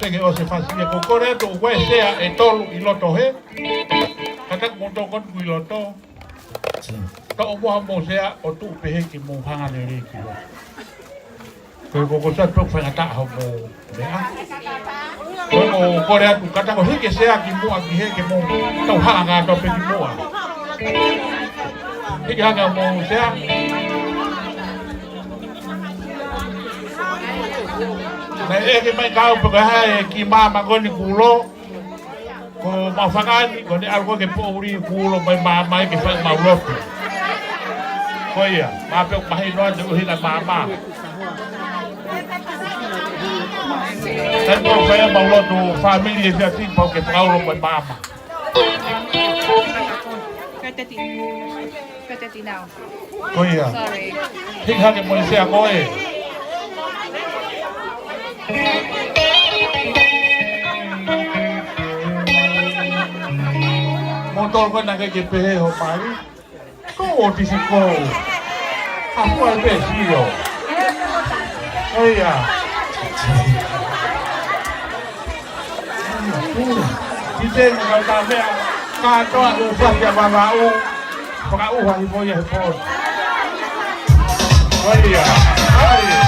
Tenge o se fasia ko kore to we sea e tolu I loto he. Kata mo to kon kui loto. Ta o mo sea o tu pe he ki mo hanga le ri ki. Ko ko sa to fa ta ho mo. Ko kore tu kata ko he ke sea ki mo ki he ke mo to hanga to pe ki mo. He ki hanga mo sea. Na e mai kau pe ha ki mama ko ni kulo ko mafakani ko ni algo ke po uri kulo mai mama ke fa ma lo ko ia ma pe Mahina de hina mama tanto fa ma lo do family de assim porque paulo mai mama Kata now. ko ia Sorry. hing ha ke mo se a ko e motor ko na ke pehe ho pari ko o tisi ko a ko al besio oia dice que ta vea ka to u fa ya ba u pa u ha bo ye po oia ai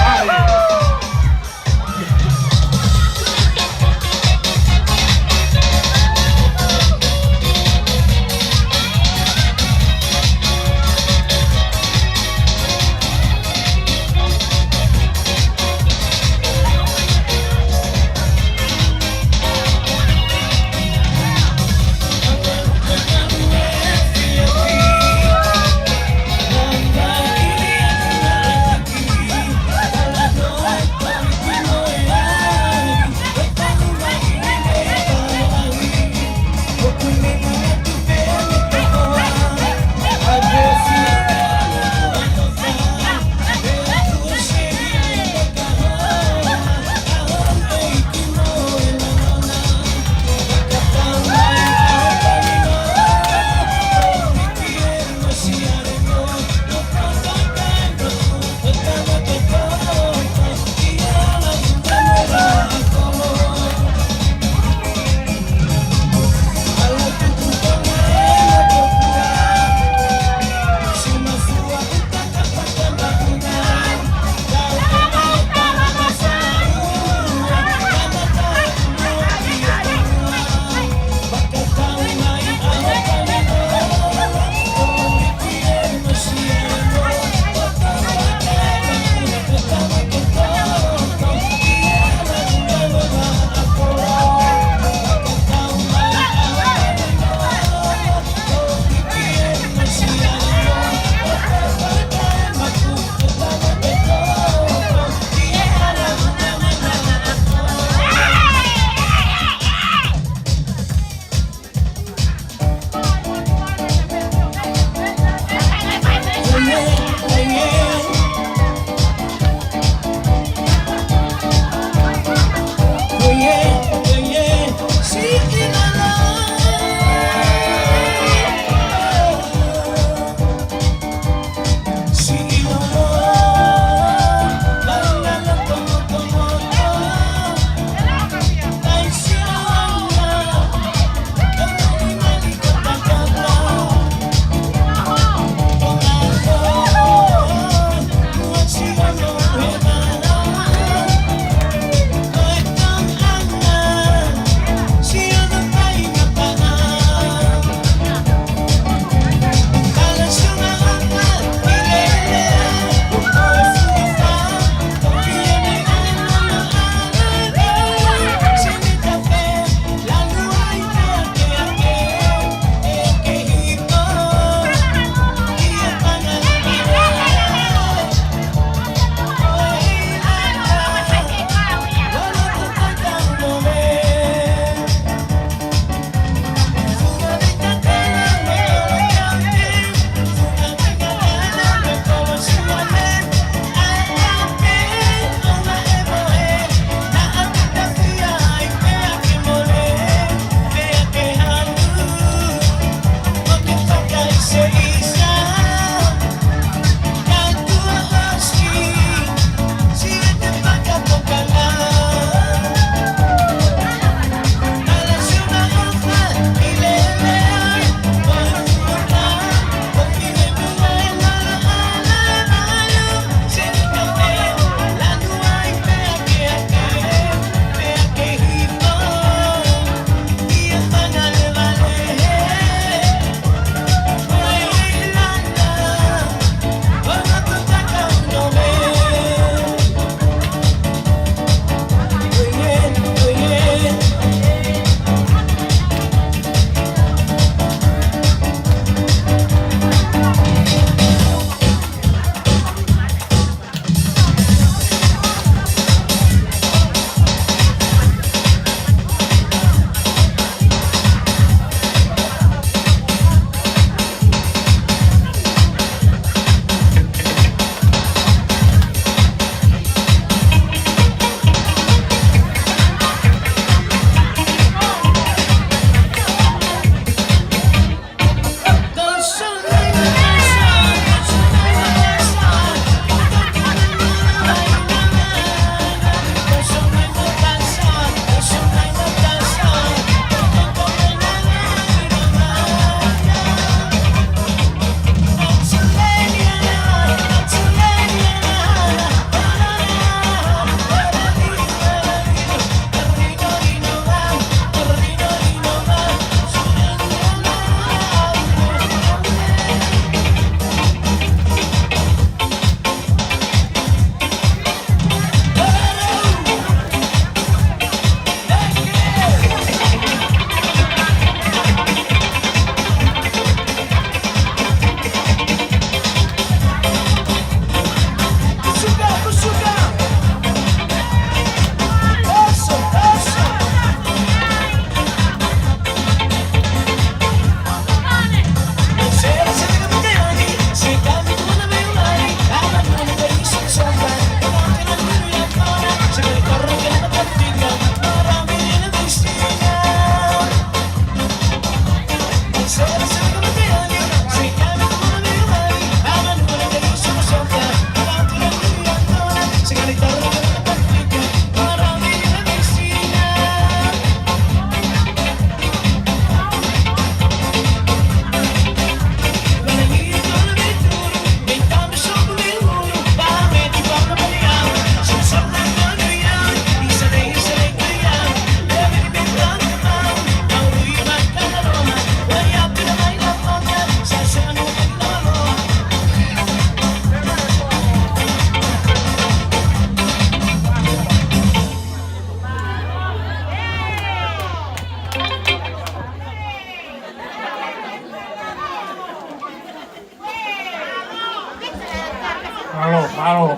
Malo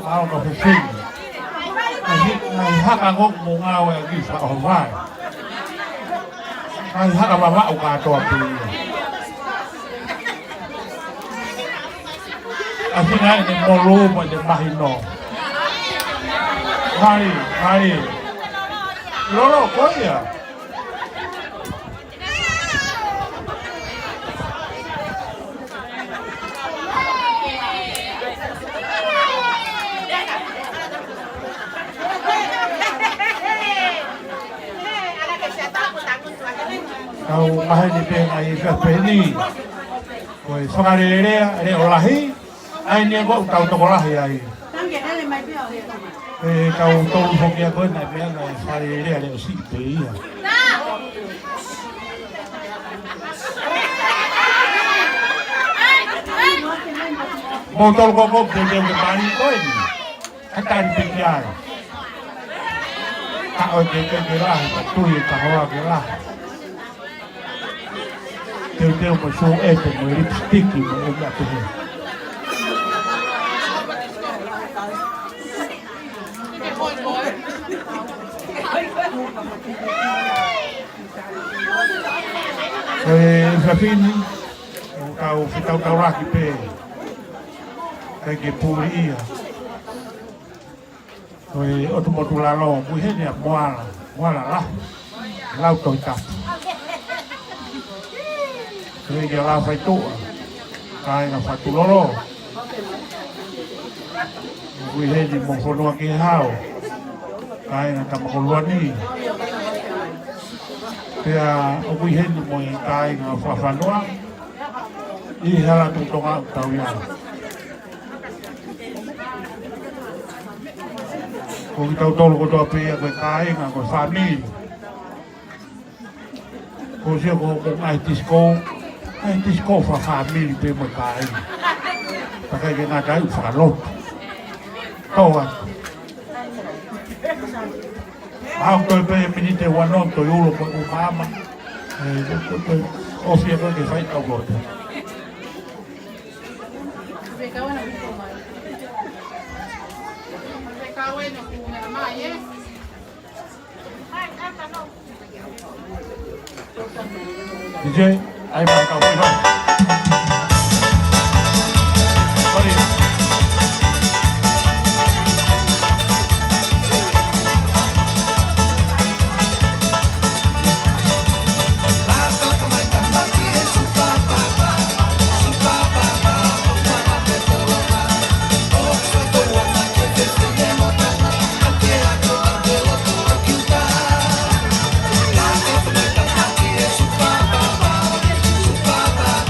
ka fufing. Ai haka ngok mo ngawe agi sa ovai. Ai haka mama o ka to api. Asi ngai ni molo mo de Mahina. Hai. Lolo koia. Kau mahal di pengai Pepe ni, kau Fakalelea ada olahi, ai ni kau tahu olahi ai. Kau tahu fokia kau nak pengai Fakalelea ada si Pepe. Motor kau dia berbalik kau ni, akan pikir. Kau dia gerah, Tohi kau gerah. Teu mo show ete mo lipstick mo uga to he. Fafini kau raki pe. Kage puri ia. Oto motulalo muheni a moala la. Lau to ta. Kaya kaya fai toa, kaya na fatu lolo. Kuihe di mongkono ki hao, kaya na tamakoluan ni. Kaya kuihe di mo kaya na fafanua, ihala tutonga tau ya. Kung tau tolo ko to api ako kaya na ko family. Kung siya ko kung ay tisko fa family pe mo kai. Pakai ke na dai fa lo. Toa. Mau to pe minite wanon to yulo ko mama. Ofia ko ke fai ka go. DJ, ai phải cầu vui không? Có đi. Papa,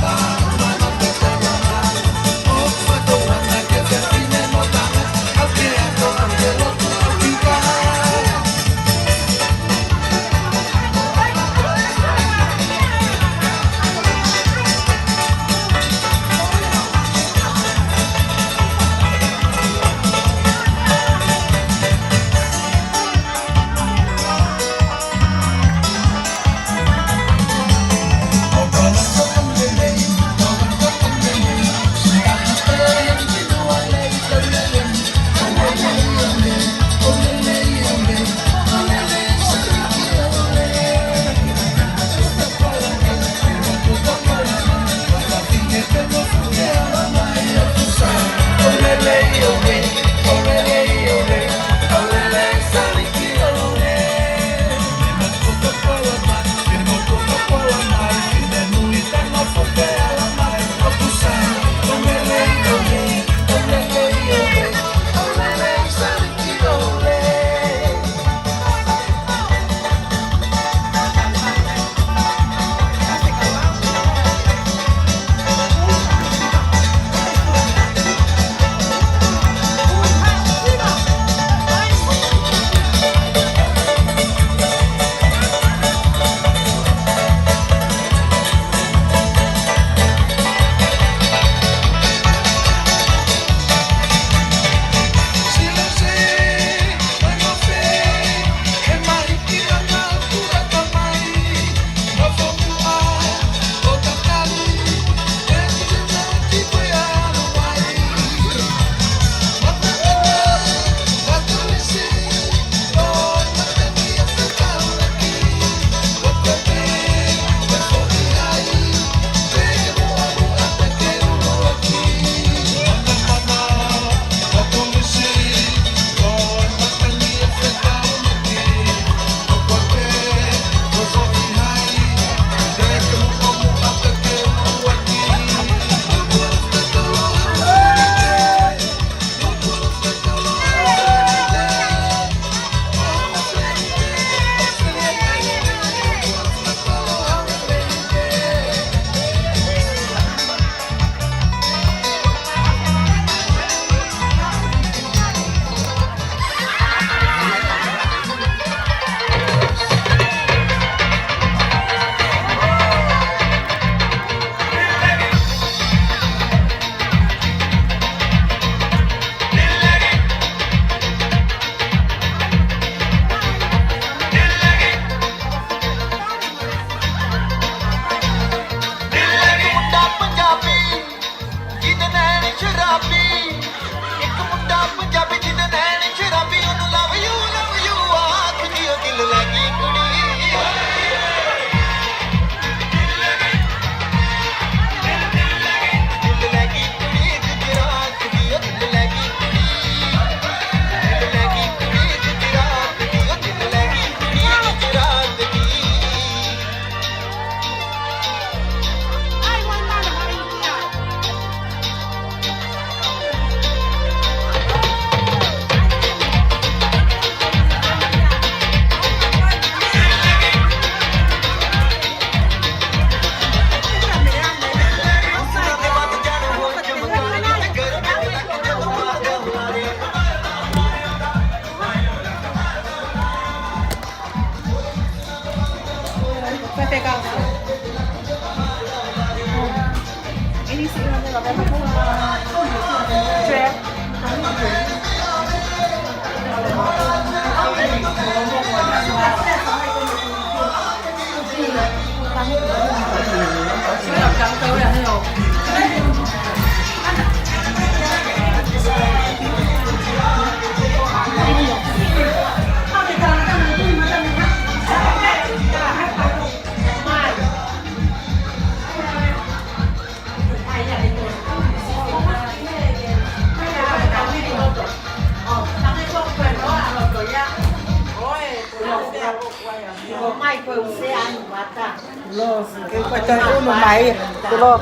Lo, que cuesta uno maíz, lo.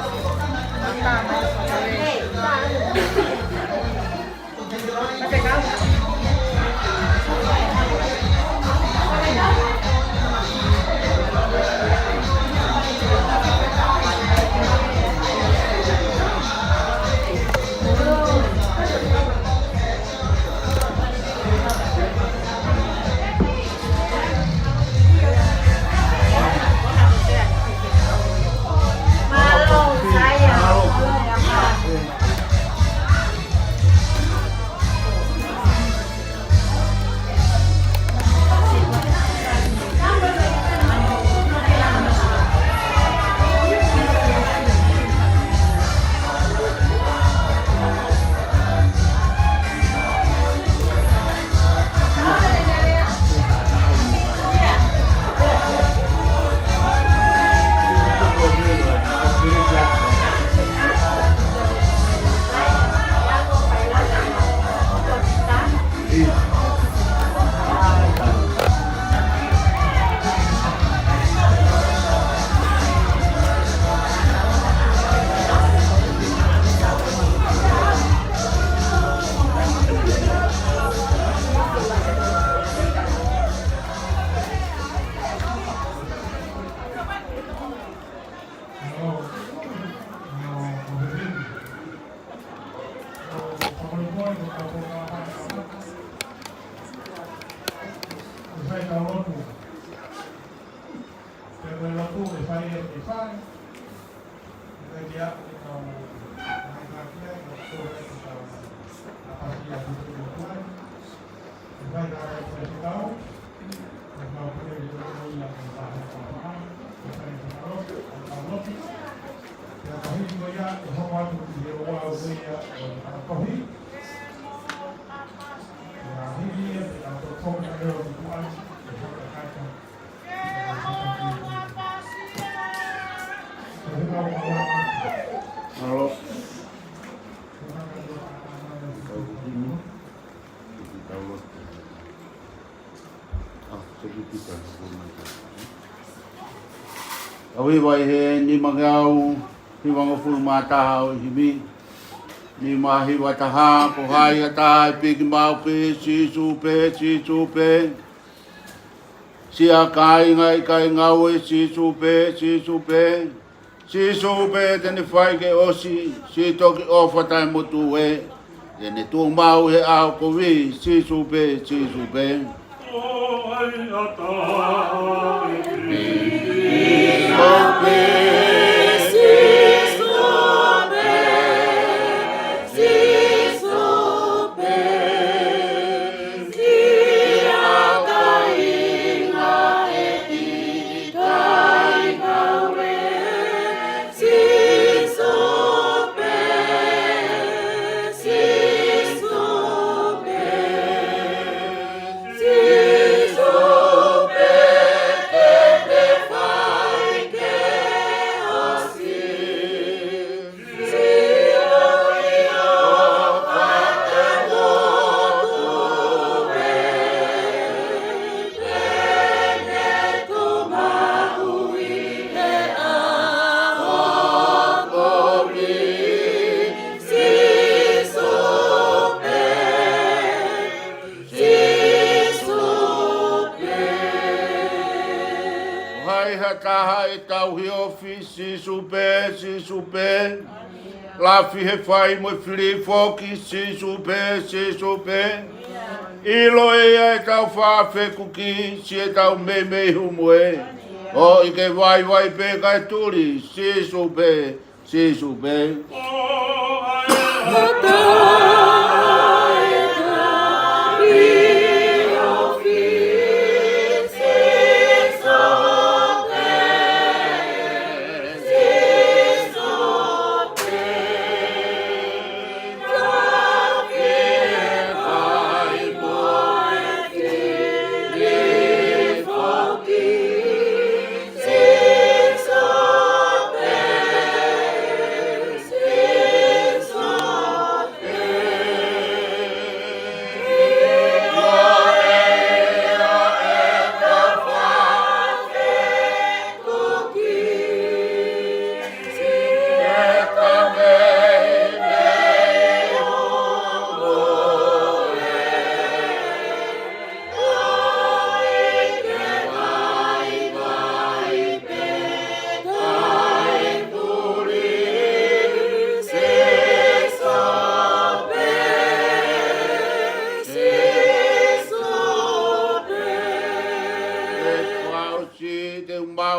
Awi wai he ni magau ni wango fu mata o himi ni mahi wataha po hai ata pig mau pe si su pe si akai kai ngau e si su pe si su pe tene fai ke osi si toki ofa tai motu e tene tu mau he au ko vi si su pe o ai ata si supe la fi he fai mo fili foki si supe ilo e tau fa fe kuki si e tau me humwe o i ke vai pe kai turi si supe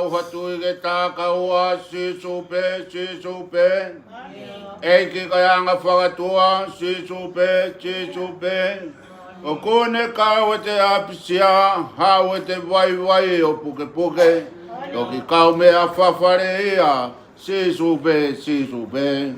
tau hatu i ke tā kaua, si supe, si supe. Eiki kayanga whakatua, si supe, si supe. O kone kau e te apisia, hau e te vai vai o puke puke. O ki kau mea whawhare ia, si supe, si supe.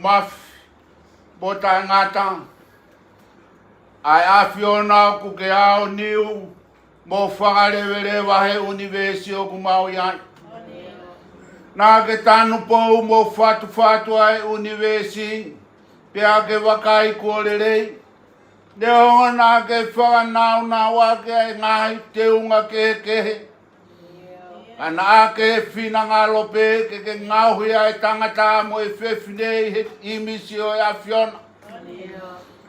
Maf, bota ngata. Ai afiona ku ke ao niu, mo whakarewere wahe universi o ku mau iai. Nā ke tanu pou mo whatu ai universi, pia ke wakai kuorerei. Neo nā ke whakanau nā wake ai ngahi te unga kehe. Ana ake fina ngalope ke ngauhi ai tangata mo e fefine he imisi o a fiona.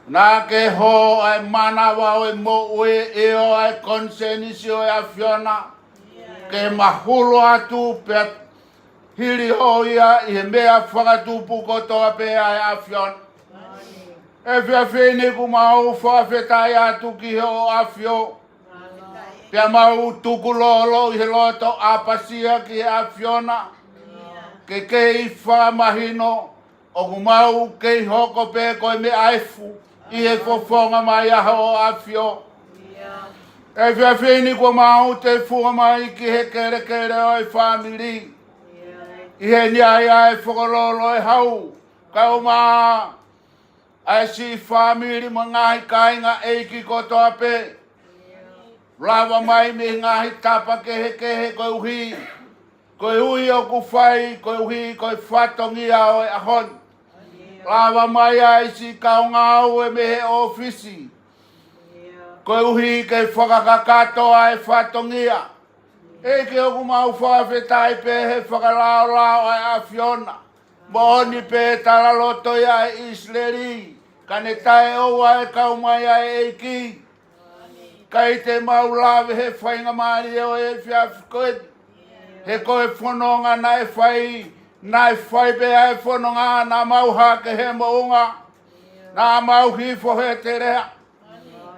Na ke ho ai mana wa o mo e o ai konsenisi o a fiona. Ke mahulu atu pe hiri o ia I mea whakatu pukoto a pe ai a fiona. E fefine ku mau whawhetai atu ki ho a fiona. Pea mau tuku lolo I he loto apasia ki he a fiona. Ke kei whamahino o ku mau kei hoko pe koe me aifu I he fofonga mai aho o a fio. E whiawhini ko mau te fua mai ki he kere o I whamiri. I he niai ai whakololo e hau. Kau maa ai si whamiri mo ngahi kainga eiki kotoa pe. Lava mai me ngahi tapa kehe koe uhi. Koe hui o ku whai, koe uhi, koe whatongi au e ahon. Lava mai ai si kaunga au e mehe ofisi. Koe uhi ke whakakakato ai whatongia. Eke o ku mau whawhetai pehe whakalao ai a fiona. Mohoni pe talaloto ia e Isleri. Kane tae o ai kaumai ai eiki. Kai te mau lawe he whainga maari o e whiawhikoe. He koe whanonga nai whai pe ai whanonga nā mau hake he mounga. Nā mau hifo he te rea.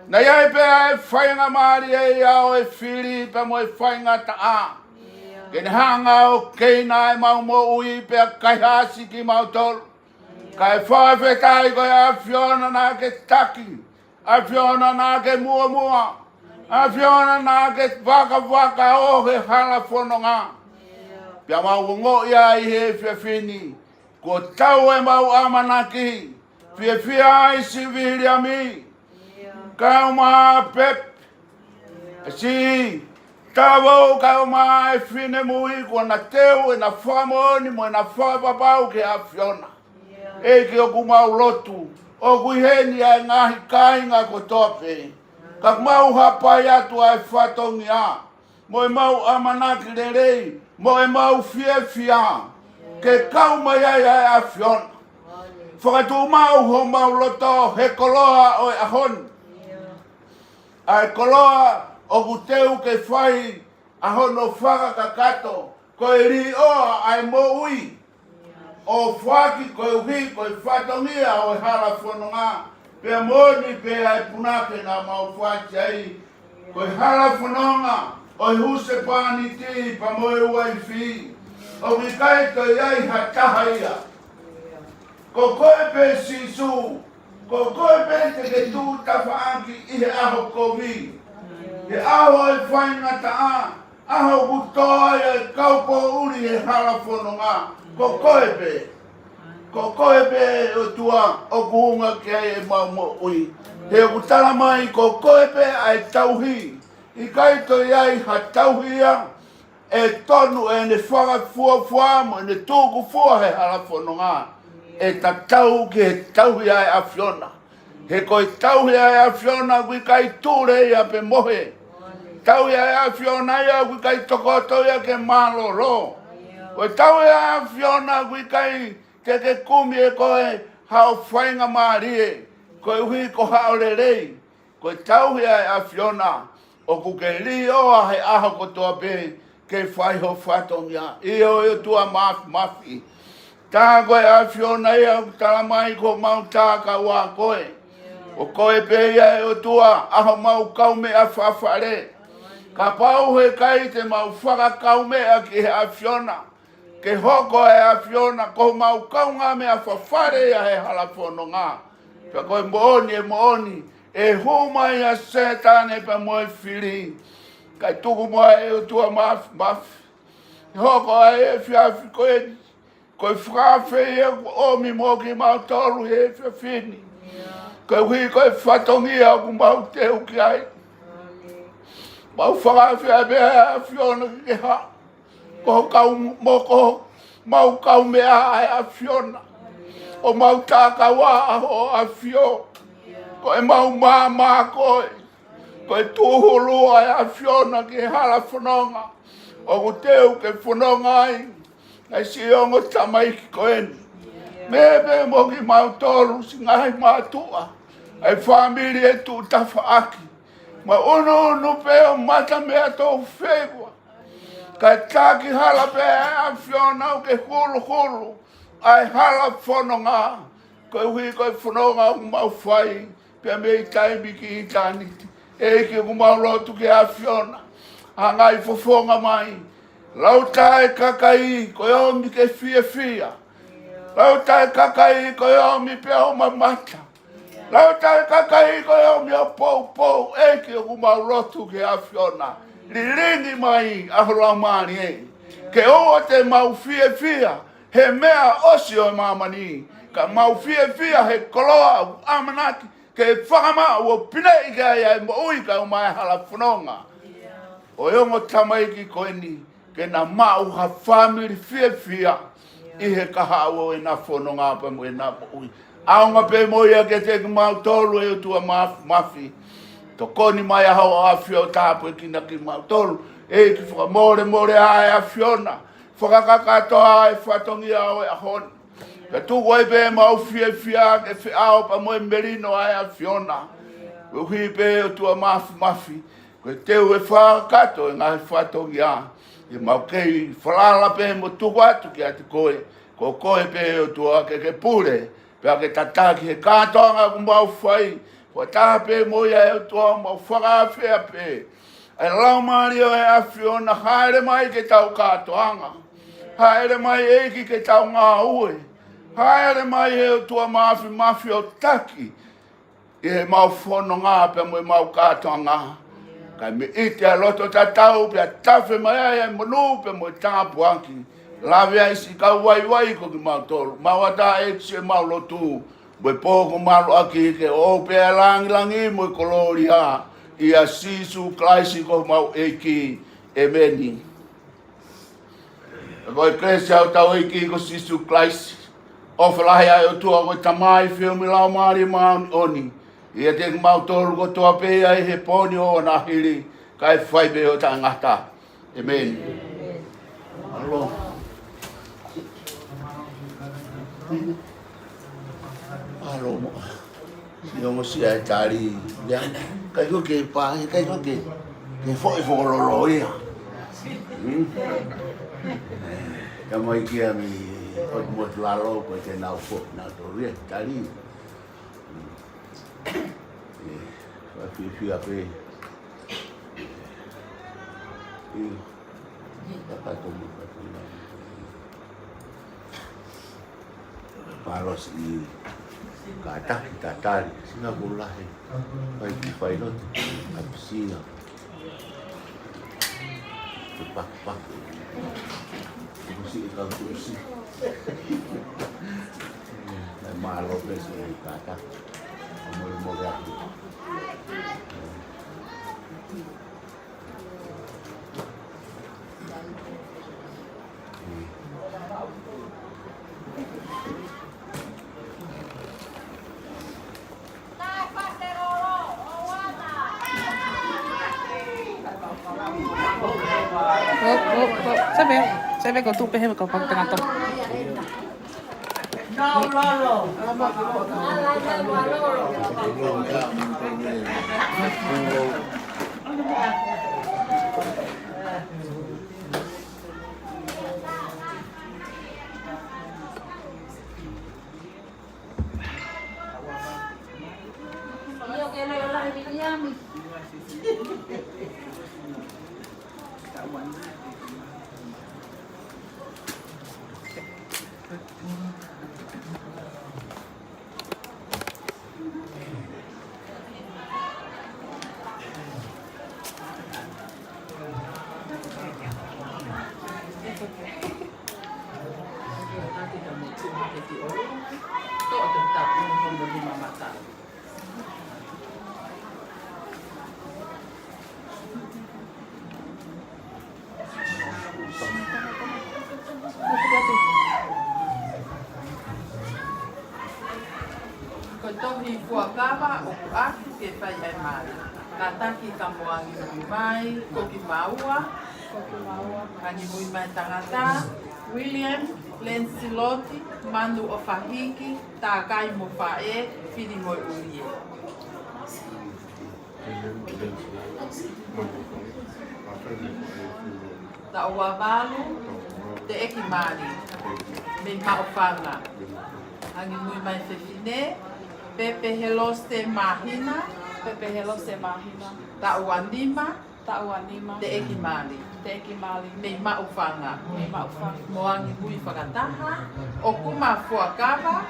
Nei ai pe ai whainga maari e au e whiri pe mo e whainga ta a. Kene hanga o keina e mau mo ui pe a kai hasi ki mau tolu. Kai whawhetai koe a whiona nā ke taki. A whiona nā ke mua. A whiona nā ke waka o he hala whanonga. Pia mau ngo ia I he whiawhini. Ko tau e mau amanaki. Whiawhia ai si Viliami. Kau maa Pepe. Si tawau kau maa e whine mui ko na teu e na whamoni mo e na whapapau ke a whiona. Eke o ku mau lotu. O ku heni ai ngahi kainga ko tope. Ka mau hapai atu ai whatongi a. Mo e mau amanaki lerei. Mo e mau whiawhia. Ke kau mai ai a whiona. Whakatu mau ho mau loto he koloa o e ahon. Ai koloa o ku teu ke whai ahon o whakakakato. Ko e ri oa ai mo ui. O whaki koe uhi, koe whatongia o e hala whanonga. Pea moni pea e punake na maufuati ai. Koe hala whanonga, oi huse pani ti pa moe uai fi. O wikai to iai hataha ia. Ko koe pe sisu, ko koe pe te ke tu tafaanki ihe aho kovi. He aho e whainga taa, aho kutoa e kaupo uri e hala whanonga. Ko koe pe. Ko koe pe o tua o kuhunga ki ai e maumo ui. He kutala mai ko koe pe ai tauhi. I kai to iai ha tauhia e tonu e ne whanga fua mo ne tūku fua he hala whanonga. E ta tau ki he tauhia e a whiona. He koe tauhia e a whiona kui kai tūre ia pe mohe. Tauhia e a whiona ia kui kai tokoto ia ke malo ro. Koe tauhia e a whiona kui kai te ke kumi e koe hao whainga maarie. Koe hui ko hao lerei. Koe tauhia e a whiona. O ku ke li oa he aho kotoa pe ke whaiho whatongia. Io e tua mafi. Tā koe a whiona ia tala mai ko mau tāka wā koe. O koe pe ia e o tua aho mau kaume a whawhare. Ka pau he kai te mau whaka kaume a ki he a whiona. Ke hoko e a whiona ko mau kaunga me a whawhare a he hala whanonga. Pea koe mooni e huma ia setane pa moe whiri. Kai tuku moe e o tua mafi. Hoko e whiafi koe ni. Koe whawhe ia o mi mo ki mau toru he whiawhini. Koe hui koe whatongi au ku mau te uki ai. Mau whawhe a mea a whiona ki ha. Ko kau moko, mau kau mea a whiona. O mau tāka wā o a whio. Koe mau mā koe. Koe tūhulu ai a whiona ki hala whanonga. O ku teu ke whanonga ai. Ai si ongo tamai ki koe ni. Mebe mo ki mau toru si ngai mātua. Ai whamiri e tu tafa aki. Ma unu pe o mata mea tō whewa. Kai tāki hala pe a whiona o ke hulu. Ai hala whanonga. Koe hui koe whanonga o mau whai. Pea mei taimi ki i tāniti. E ki o mau lotu ki a whiona. Hangai fofonga mai. Lau tae kakai koe omi ke fia. Lau tae kakai koe omi pe o mamata. Lau tae kakai koe omi o pou. E ki o mau lotu ki a whiona. Liringi mai aholau mani e. Ke oa te mau fia. He mea osio e mamani. Ka mau fia he koloa au amanaki. Ke whakama ua pina i ka ia e mo ui ka umai hala whanonga. O iongo tamai ki koe ni. Ke na mau ha family fia. I he kaha ua e na whanonga pa mo e na mo ui. Aonga pe mo ia ke te mau tolu e o tua mafi. To koni mai a hau a whio tāpu e kina ki mau tolu. E ki whaka more a e a whiona. Whakakatoa e whatongi au e a honi. Ka tuku ai pe mau fia ke whiao pa moe merino ai a whiona. Hui pe o tua mafi. Koe teu e whakato e ngahi whatongi a. E mau kei whalala pe mo tuku atu ki ati koe. Ko koe pe o tua ke pure. Pea ke tataki he kātonga ku mau whai. Ko tāpe mo ia e o tua mau whakawhea pe. E lau maari o e a whiona haere mai ke tau kātoanga. Haere mai eiki ke tau ngā ue. Haere mai e o tua mafi o taki. I he mau whono ngā pe mo e mau kātoa ngā. Kai me ite a loto tatau pe a tawhe mai ai e monu pe mo e tāpu anki. Lawe ai si kau wai ko ki mau tolu. Mau ata e se mau lotu. Mo e pōko malu aki ke o pe a langi mo e kolori ha. I a sisu klaisi ko mau eiki e meni. E koe kresi au tau eiki ko sisu klaisi. O whalahi ai o tua koe tamai whiumi lau maari mauni oni. Ia te mau tolu ko tua pe ai he poni o na hiri. Kai whai pe o ta ngata. Amen. Alo. Alo mo. Sio mo si ai tari. Ya. Kai ko ke pa, kai ko ke. Ke foi lolo ia. Ya mai ki ami o mo lalo ko te na fo na to ri tari. Fifi ape. Dapat tunggu. Palos i kata kita tali sina bulahe. Pai ki failot apsia. Pak. Kursi ikal kursi. Malo pes kata. Mau lagi. Sabi ko tupe he ko pag tanato. Io che lei la Viliami. Tohi fuakawa o aku ke pai ai mai. Ka taki ka moangi mui mai, koki maua, hangi mui mai tangata, William, Lensiloti, Manu o Fahiki, Tākai mo Fae, Filimoe'ulie. Ta o wavalu, te eki mani, me maofanga. Hangi mui mai Fefine, Pepe Mahina, Ta'uanima, Te Ekimali, Me Maufanga, Moangi Mui Whakataha, Okuma Fuakawa,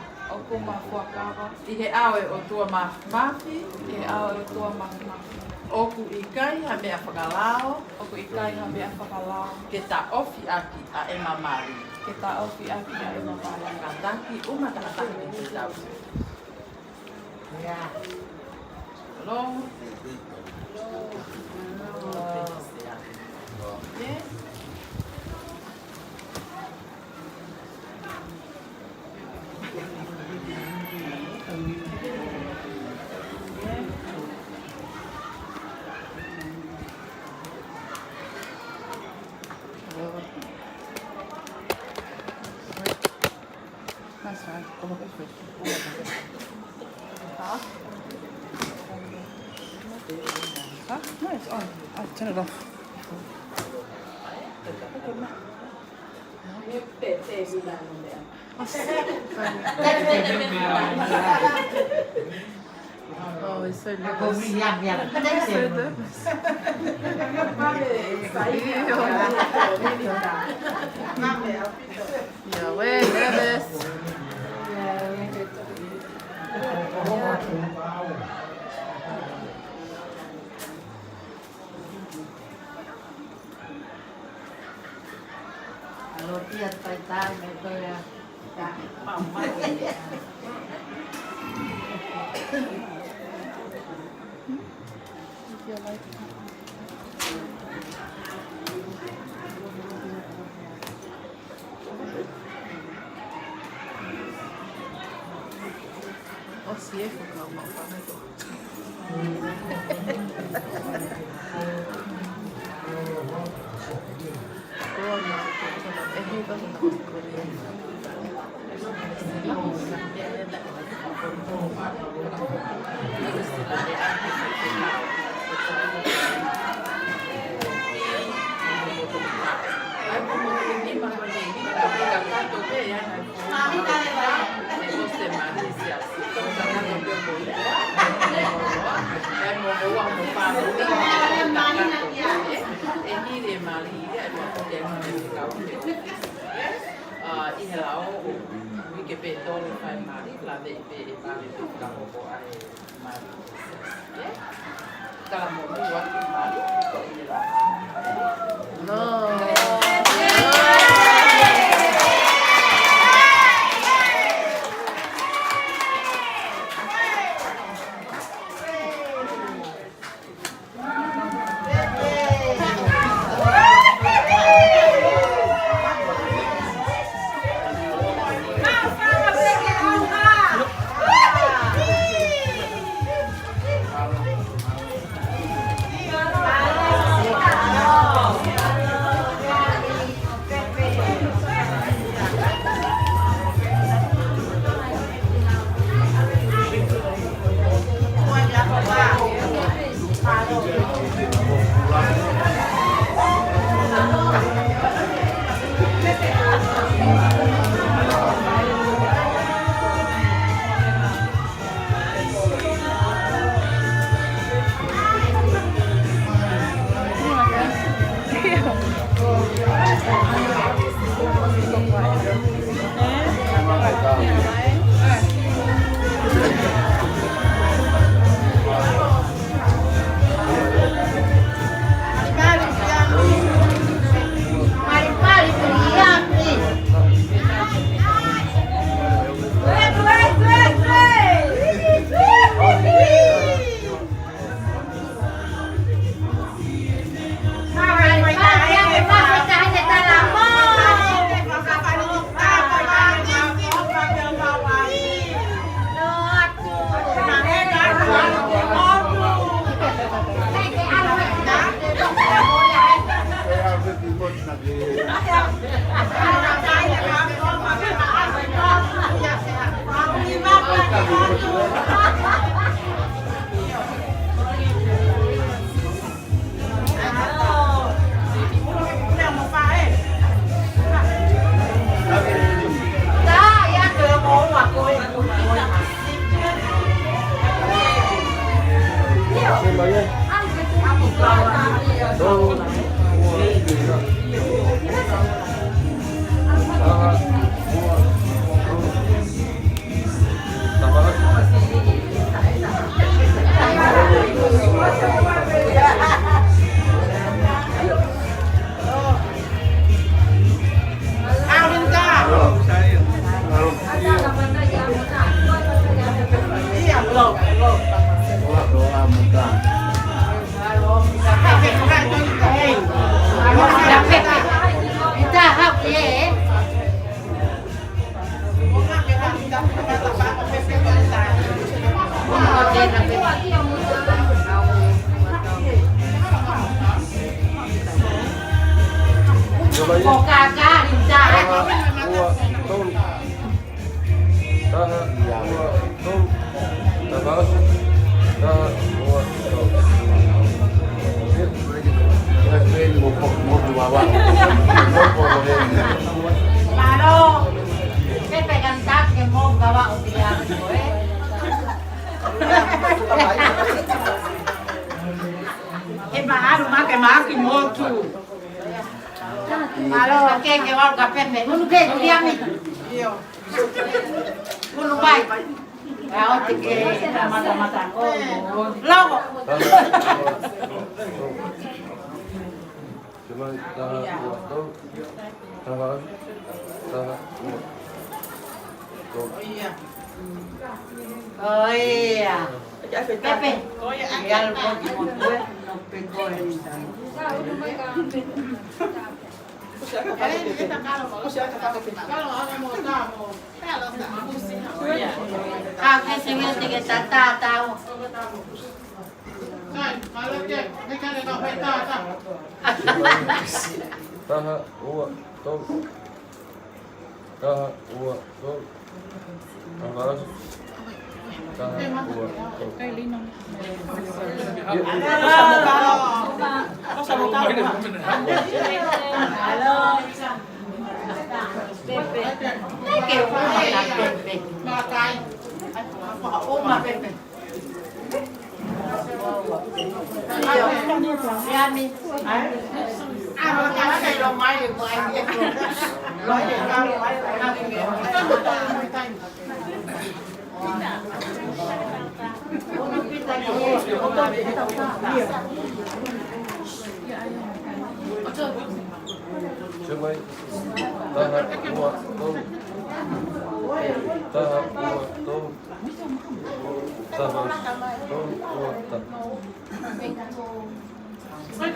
Ihe Awe o Tua Mafi, Oku Ikai ha mea whakalao, Ke ta ofi aki a ema mari, Ka taki umatakataki ni tau. Long. Yeah. That's fine. Come on, Huh? No, it's on. I'll turn it off. Oh, it's so nervous. So nervous. Yeah, we're nervous. Kalau tiap paitan itu ya, mama. Oh, sí, fue como para todo. sistema isi asi. Kalau sana ngambil boleh. Dan mau uang mau paru. Ini dia mali dia ada dia kau. Ihelau que betul fai mari la de mari kalau mau ai mari. Kalau mau buat mari no. Pepe cantar que monga va o Viliami, Che manchi molto. Allora che volga Pepe, non che Viliami. Io. Non vai. Oggi che mata. Logo. Oh iya. Pepe. Ya lo pongo no pegó el que se mete que está Pepe. เกี่ยวกับการเป็นมาไกลโอ้มาเป็นViliamiมาการใส่ลงไม้หรือไม้ร้อยเดียวกันCoba tahap buat tu, tahap buat tu, tahap tu buat tak.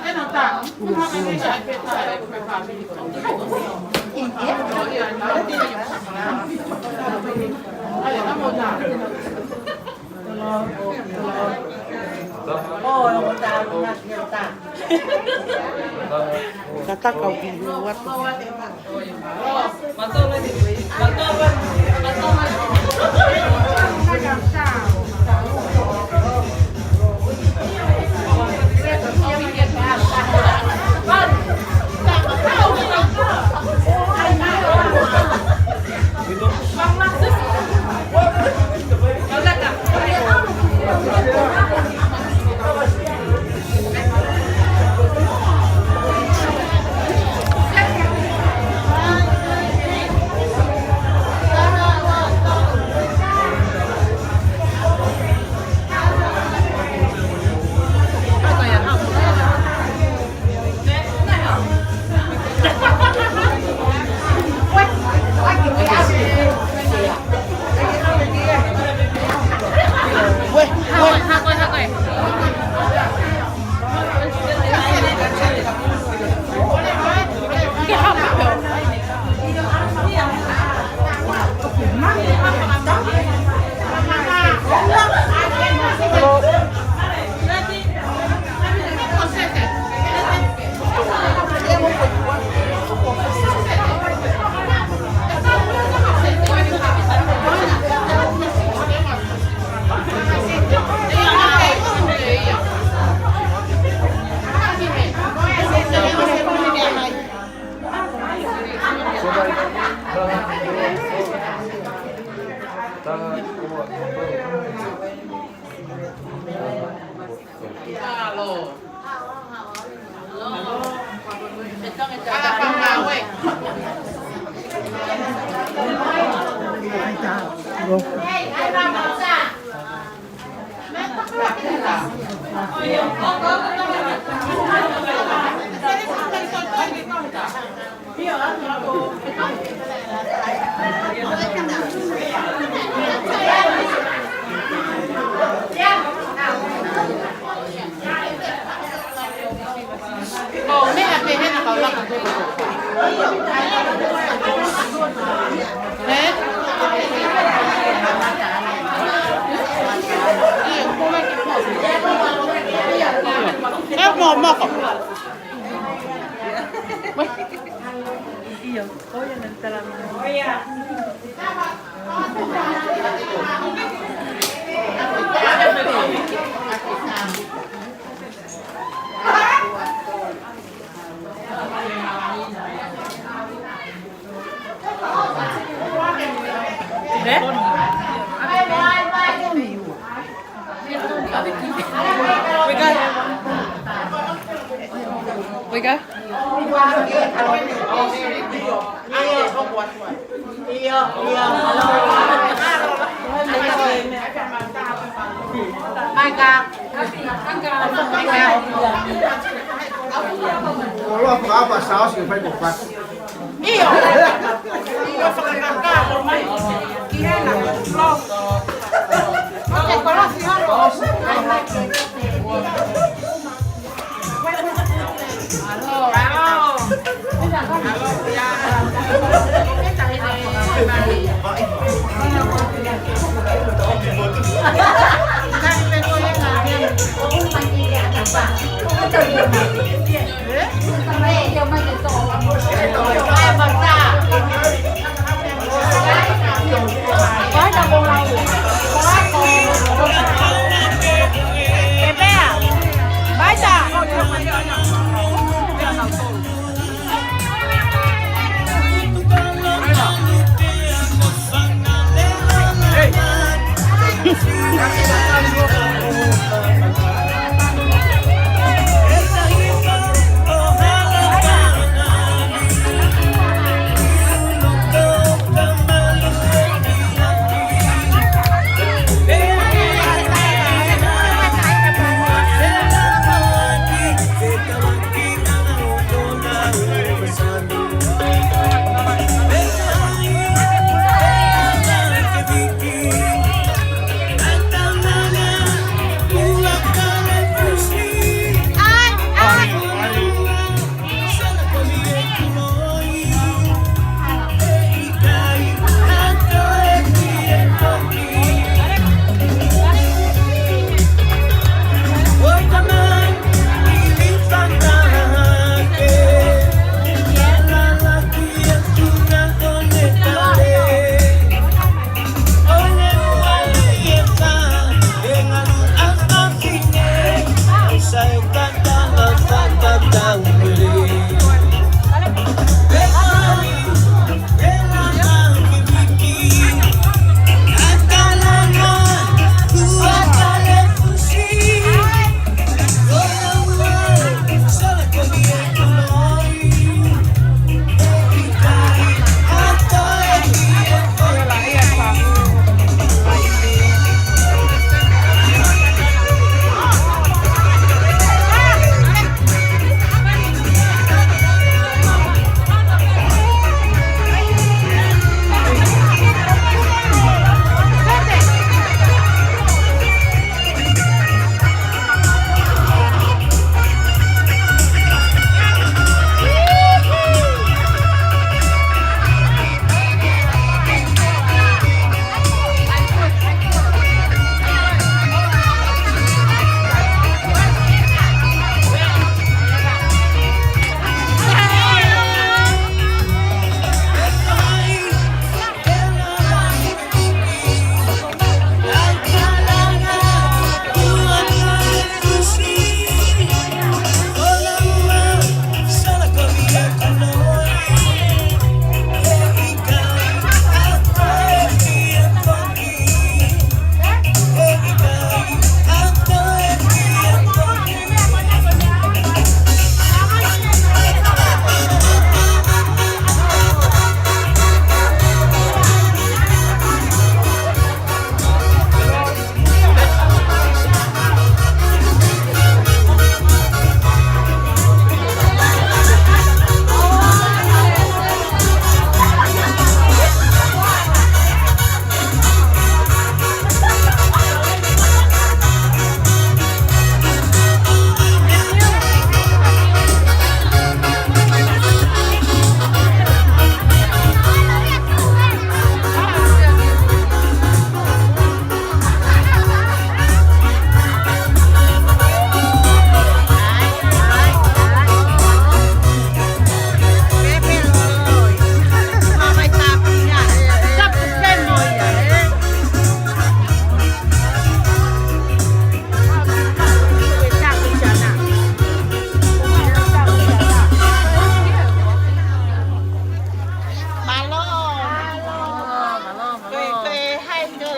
Cái nào ta? Không có cái trái cây này phải phá đi. Kata kau buat.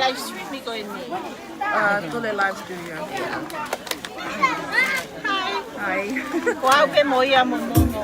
live stream iko ini. Tole live studio. Hi. Wow, ke moia momomo.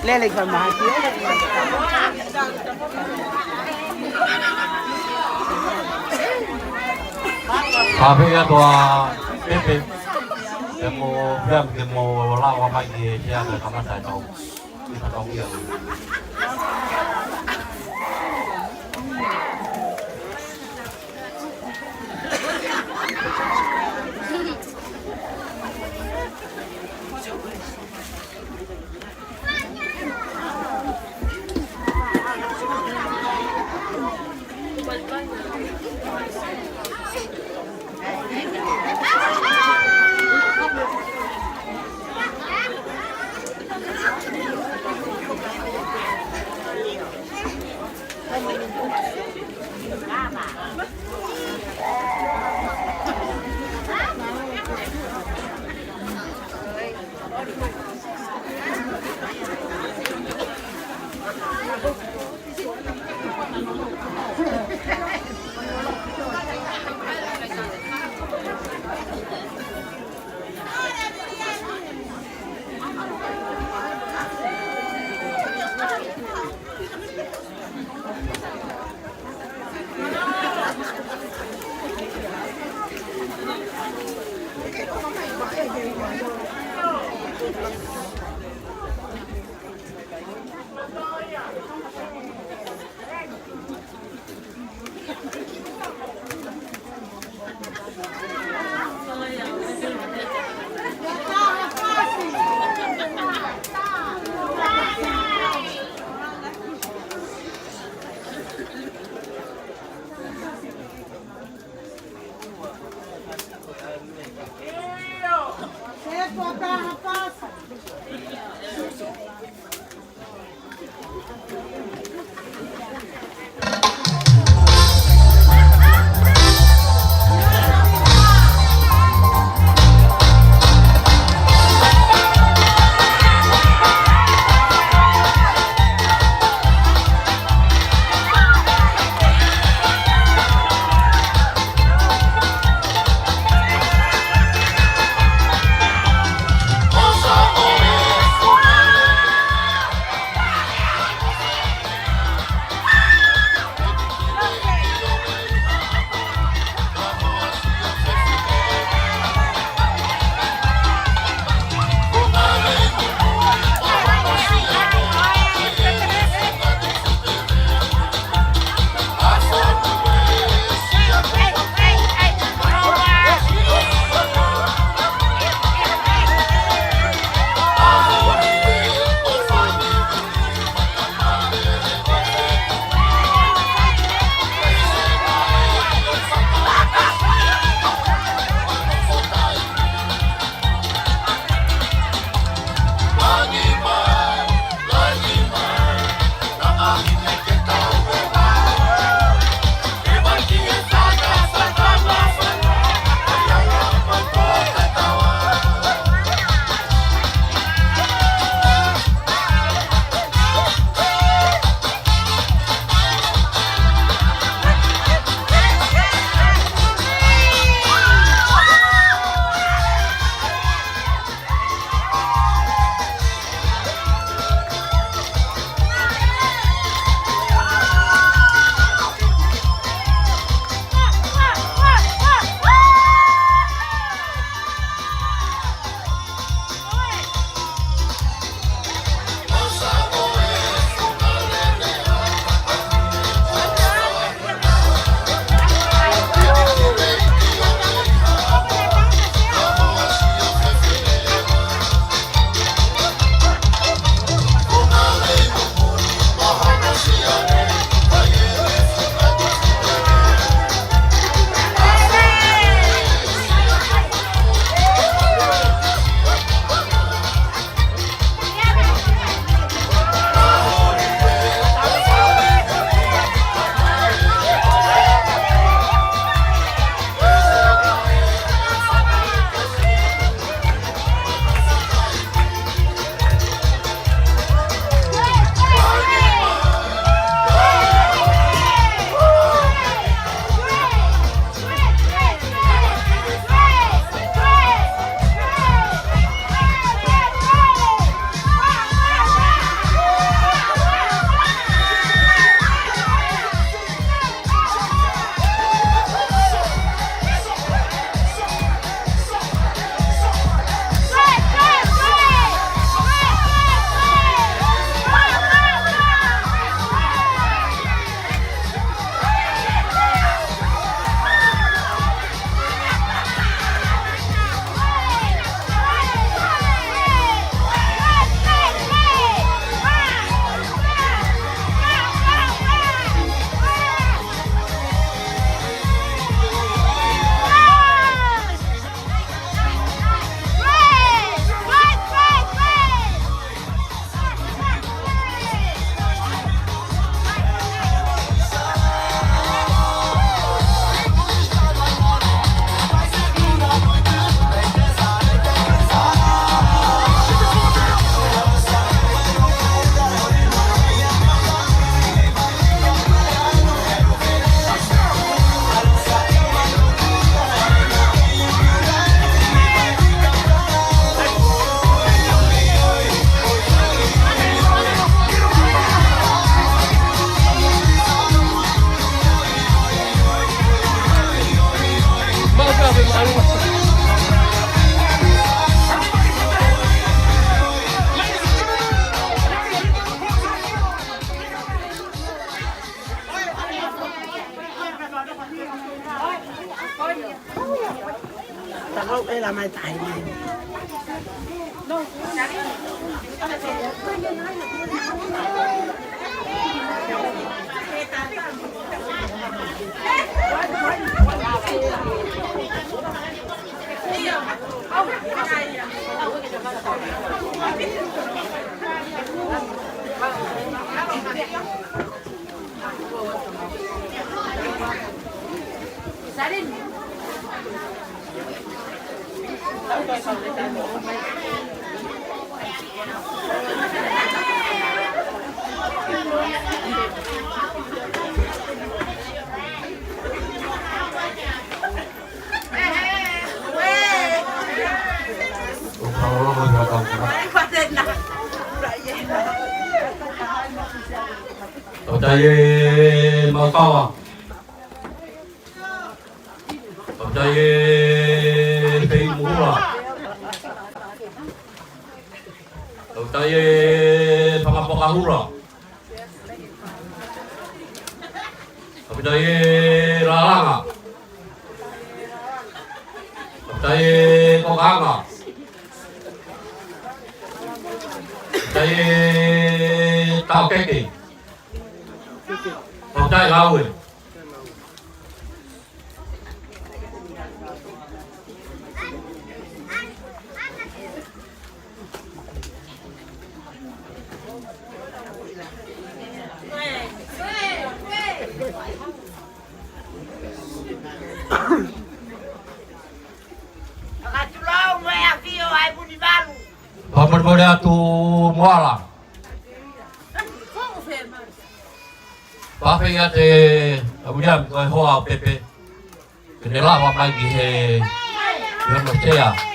Lele ka mahati. Pepe ya tua Pepe. Demo yang demo lawa mai ya ke kamar saya tahu. Kita tahu ya. Hậu đây là mày tải này. Đây mà cao à? Ở đây Filimoe'ulie. Ở đây Fakalelea. Ở đây Lalanga. Ở đây Kokanga. Ở đây Tao Keki. Ở đây Laui. Paman muda tu muala. Pepe ya te Viliami koi hoa Pepe. Kene la wa mai he yono sea.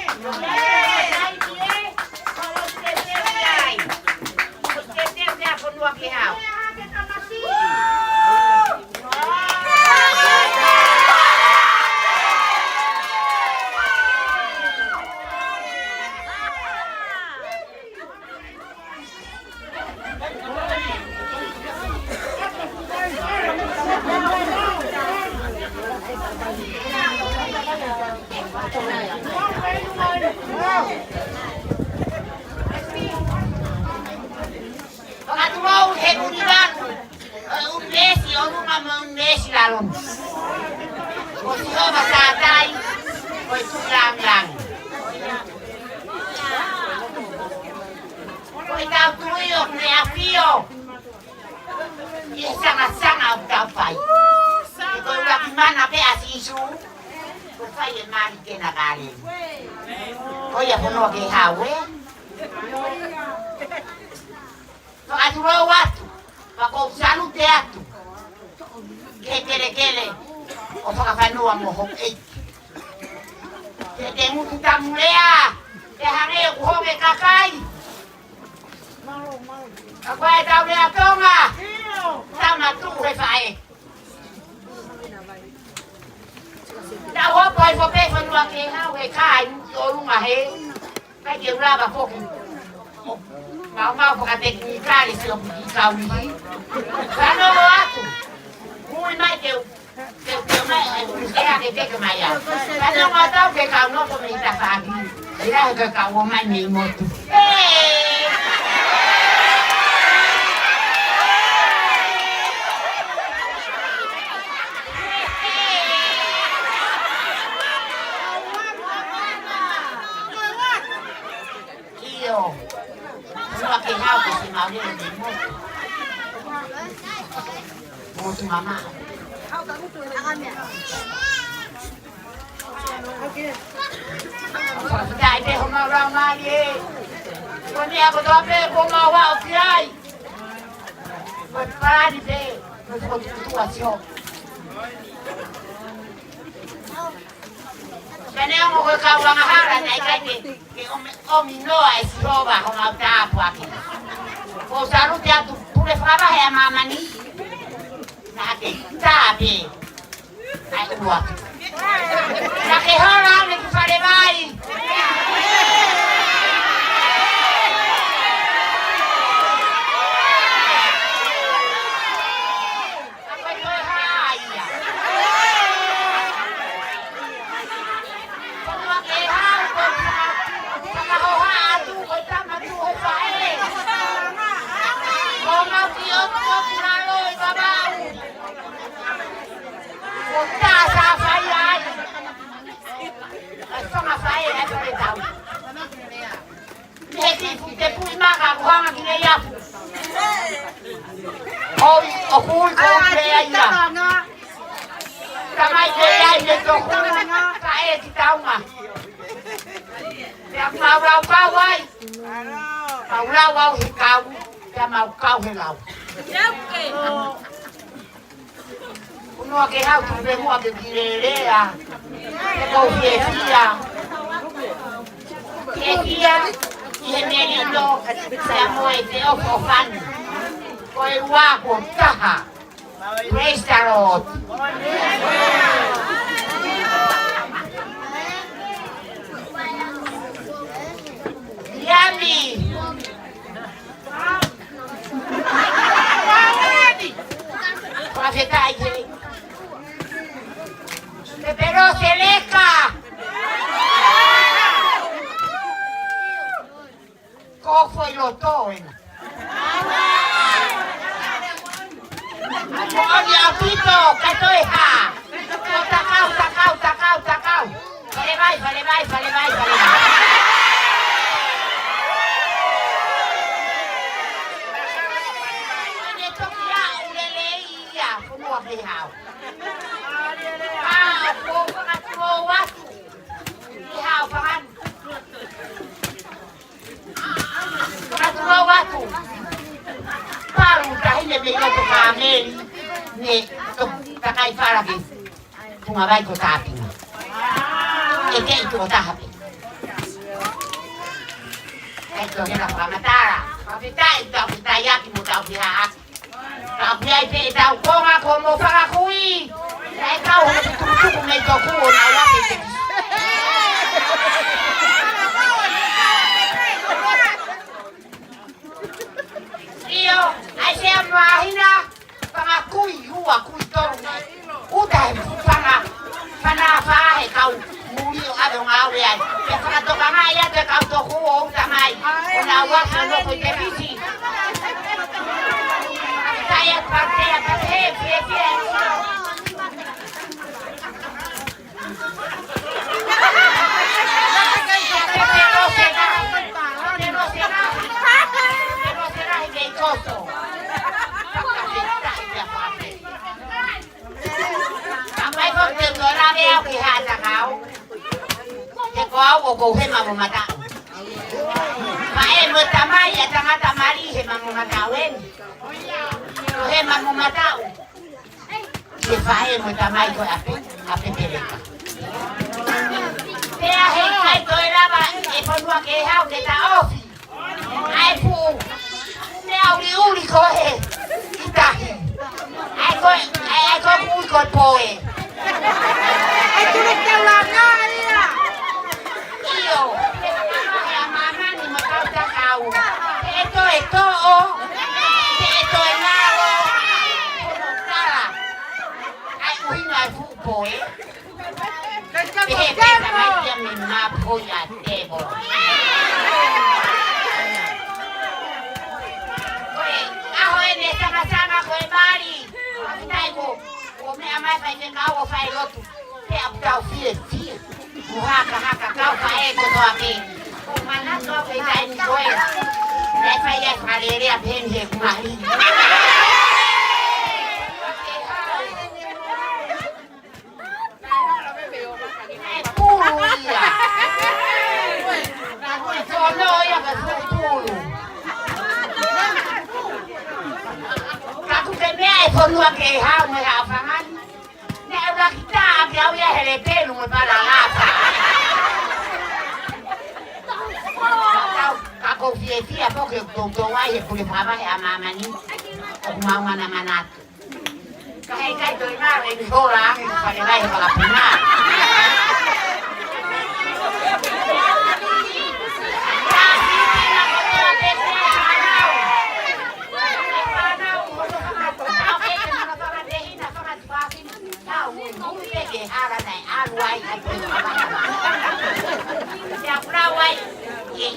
Tasa fai ai. Soma fai e per tau. Heti te pui maka kuhanga kine yapu. Oi, o kui ko te ai la. Kamai te ai te toku. Ka e ki taunga. Te mau rau kau ai. Mau rau au he kau. Te mau kau he lau. Unua ke hau tu me mua ke Fakalelea. Te kou fia. Fia. He merino. Te amoe te ofo fanu. Koe ua ko taha. Praise the Lord. Viliami. Profeta aje. Pepe no se leca. Kofo y lo toen. Oye, apito, que estoy ja. Tacao. Vale, vai. Oye, toquia, uleleia, como a pehau. Poco watu. Pehau, paman. Watu. Paru tahine bego to kameli ne to takai farage tunga vai ko tapi e ke to tahape eto era pamatara apita yaki mo tau dia tapi ai pe tau konga como fara kui ai kau ho tu me to ku na wa pe ai se Mahina para kui toru uta para fahe kau muri ave ngawe ai para toka mai ate kau to ku uta mai ona wa no ko te bisi saya parte ko he mamo mata. Pae mo tamai ya tangata mari he mamo mata wen. He mamo mata. Ke pae mo tamai ko ape peleka. Te a he kai to era ba e ponua ke hau ke ta ofi. Ai fu. Ne uri ko he. Itahi. Ai ko ko poe. Ai tu le te la ngaria. Esto es todo. Esto es nada. Hay una fútbol. Me apoya Tebo. Ajo en esta casana con Mari. Taigo. Come a mais vai ver carro vai outro. Tem a tal filha. Haka kau pae ko to ake. Mana to pe dai ni koe. Dai fa ya Fakalelea pen he Mahina. Puluia. Sono ya ka pulu. Ka ku te me ai fonu ake ha mo ha fangan. Ne ora kita ake au ya hele pelu mo para la. Ako fia porque to ai por fama a mama ni o mama na manatu. Kai to ina e hola para vai para pina.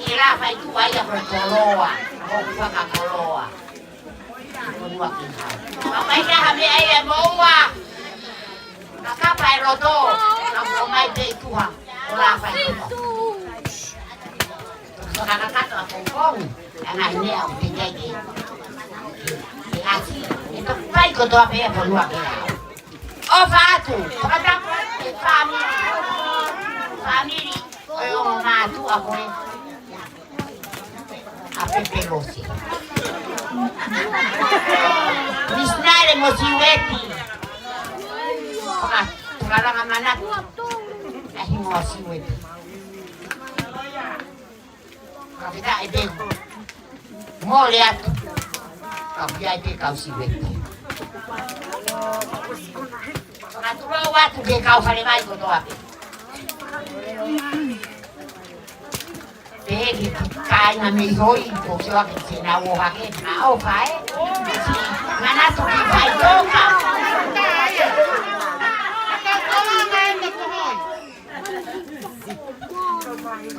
Ila fai tu ai a Fakalelea, o Fakalelea. Mau ai ka ha me ai e moa. Ka fai roto. Ako mai te tuha. Ora fai roto. Kakak aku kong, yang ini aku tinggal di Asia. Itu baik kau apa ya perlu aku lah. Oh fatu, kata family, oh matu aku ni apa pelosi. Bisnare mosiweti. Sekarang amanat, dah mosiweti. Kita itu mau lihat tapi itu kau sibuk. Kalau waktu dia kau hari mai kau tahu apa? Pergi kai nama hoi kau siapa kita nak wakai nak wakai. Mana tu kita itu kau?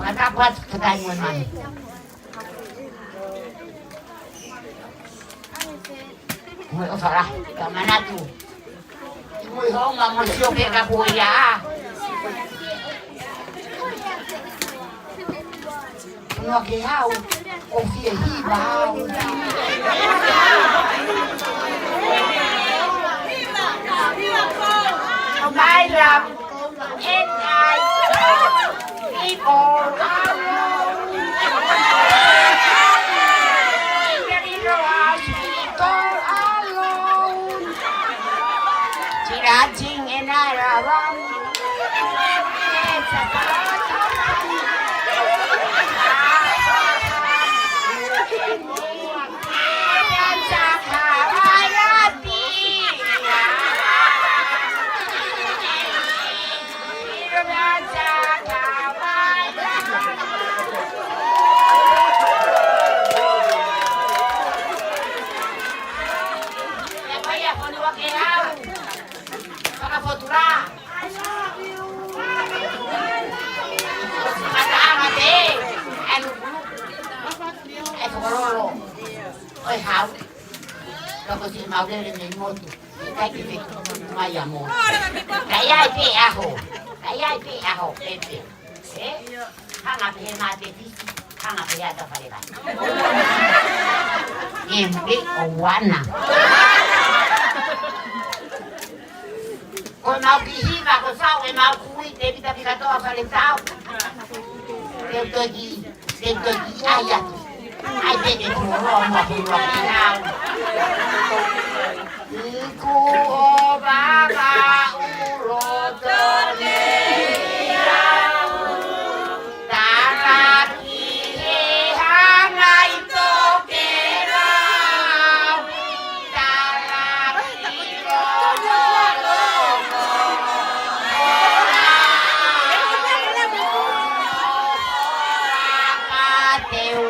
Kata buat pertanyaan mana? Mui salah, ke mana tu? Mui hong nggak mau siok ke kapuya. Mui ke hau, kopi hibau. Bayram, enai, people. Rajing enarawam, oi hau, kalau si mau dia dengan motor, kita kita maya motor. Kaya itu aho, Pepe. Hang apa yang mati di, hang apa yang ada pada mana? Embe owana. Kau mau bihiba, kau tahu, mau kuih, tapi tapi kata apa le tahu? Dia pergi ayat. Ai bebe puro mo puro kinau. Iku obaga urotone ya. Taraki hanga ito kerau. Taraki lolo. Teu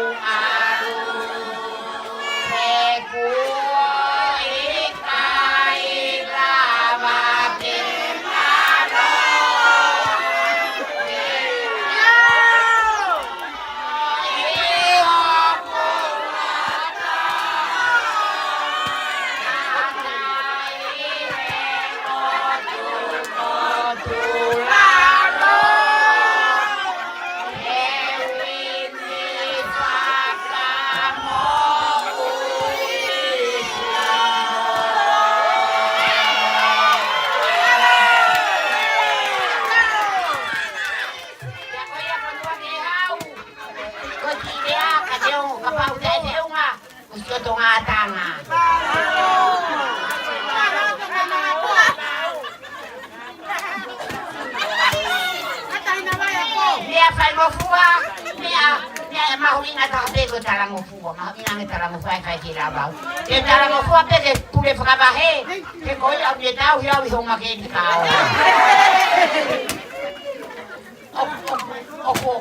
Mahina tak bego dalam ufua, mahina nge dalam ufua yang kayak kira bau. Dia dalam ufua peke pule fakabahe, ke koi au dia tahu hiau hiu makin kau.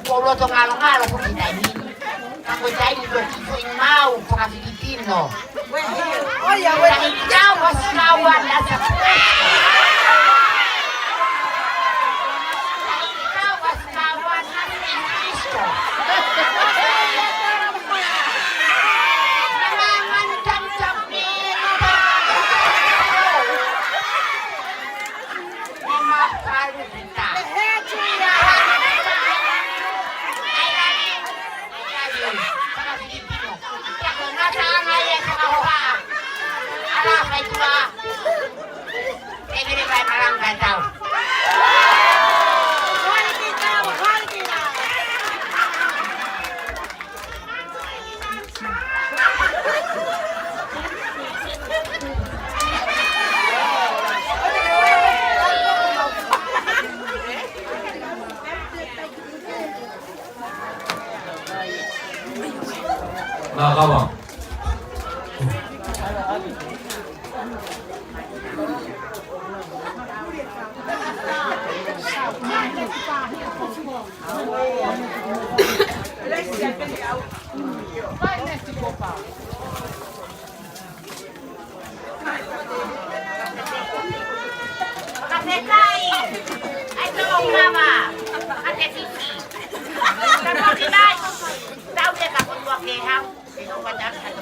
Kalau tu ngalong pun kita ini, kamu cai juga kita mau pakai Filipino. Oh ya, tapi kau masih kawan lah sepuluh. Kau masih kawan nanti Kristo. Kapetai, ai tolong nama, ate Vicky. Kalau kita tahu dia kapal dua kehau, itu wajar satu.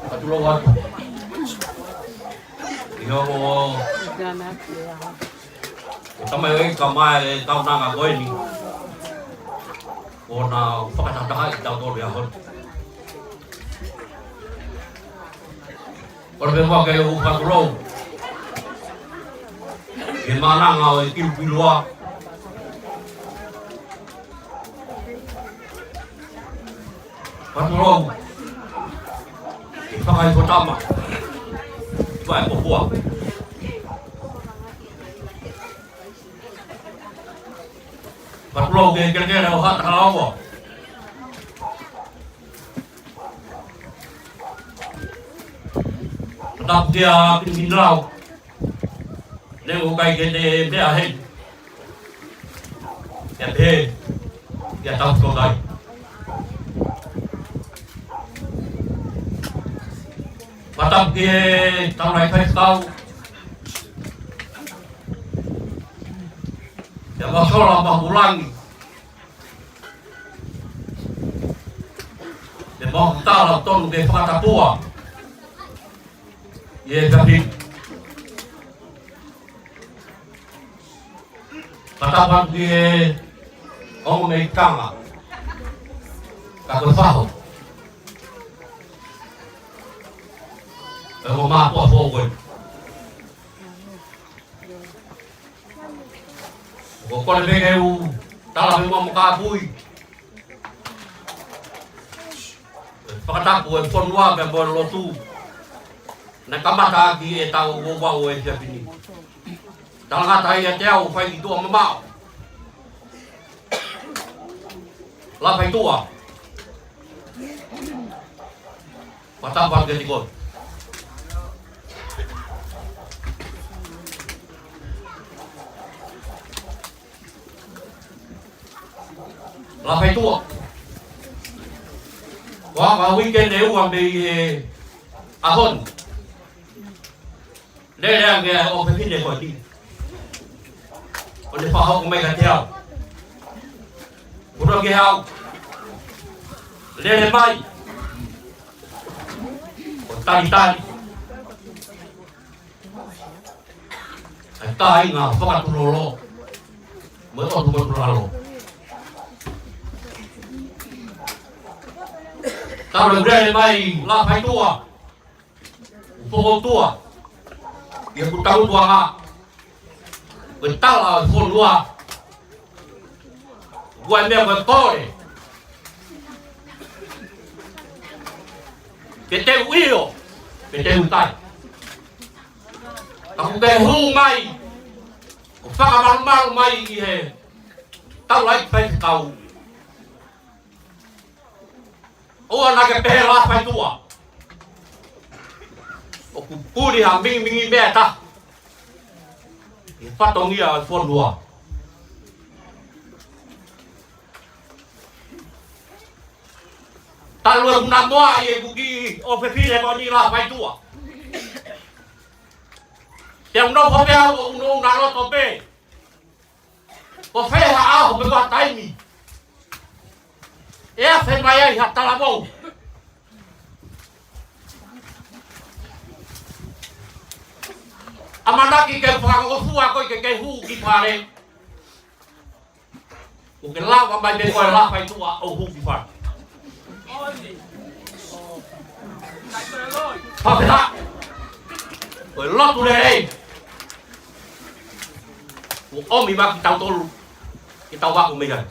Katulungan. Iyo mo. Kamay kamay tao na nga koy ni. O na pakatatahay tao to biyahon. Problema kayo katulong. Gimana nga kilpilwa. Katulong. Ipakay ko tama. Ipakay ko buwa. Katulong kaya na uhat halawa. Tetap dia pingindraw. Nếu cái cái bé hết, em hết, em tao có đây. Và tập kia tao này phải tao, để mà sau là bằng bulan, để mà ta là tôn cái phát tập bùa, ye gặp đi. Katapan dia orang Amerika kata faham. Kalau mak apa pun. Bukan lebih kau tak lebih muka bui. Pakata pun pun luar bebol lotu. Nak kamar lagi tahu bawa siapa ini. Dalam kata ia tahu phải itu memau. Lah phải tua. Patah bangga tikon. Lah phải tua. Vào weekend nếu mà đi ahon. Đây là nghe ông phải biết để khỏi đi. Oleh faham kau mereka tiap. Budak kau, lele mai, tali. Tai ngah fakat tulolo, mereka tu berlalu. Tahu lele mai, lapai tua, pokok tua, dia pun tahu tua ngah. Betul lah pun luar. Gua ni betul. Kita uyo, kita utai. Aku berhubung mai. Fakar mal mai he. Tahu lagi phải kau. Oh nak berlah phải tua. Aku puri hambing bingi beta. Phát tông nghĩa phun lùa. Ta luôn nằm mua gì cũng đi ô phê phi này còn đi là phải tua. Tiếng đâu có béo ông nông đã lo tôm bê. Có phê hạ áo không có tay mì. E a whe mai ai ha tala mou. A manaki ke whakakofua koe ke huu ki pare. O ke lawa mai me koe la whai tua o huu ki pare. Pawhera. Koe lotu le rei. O omi maki tau tolu. Ki tau waku mei hai.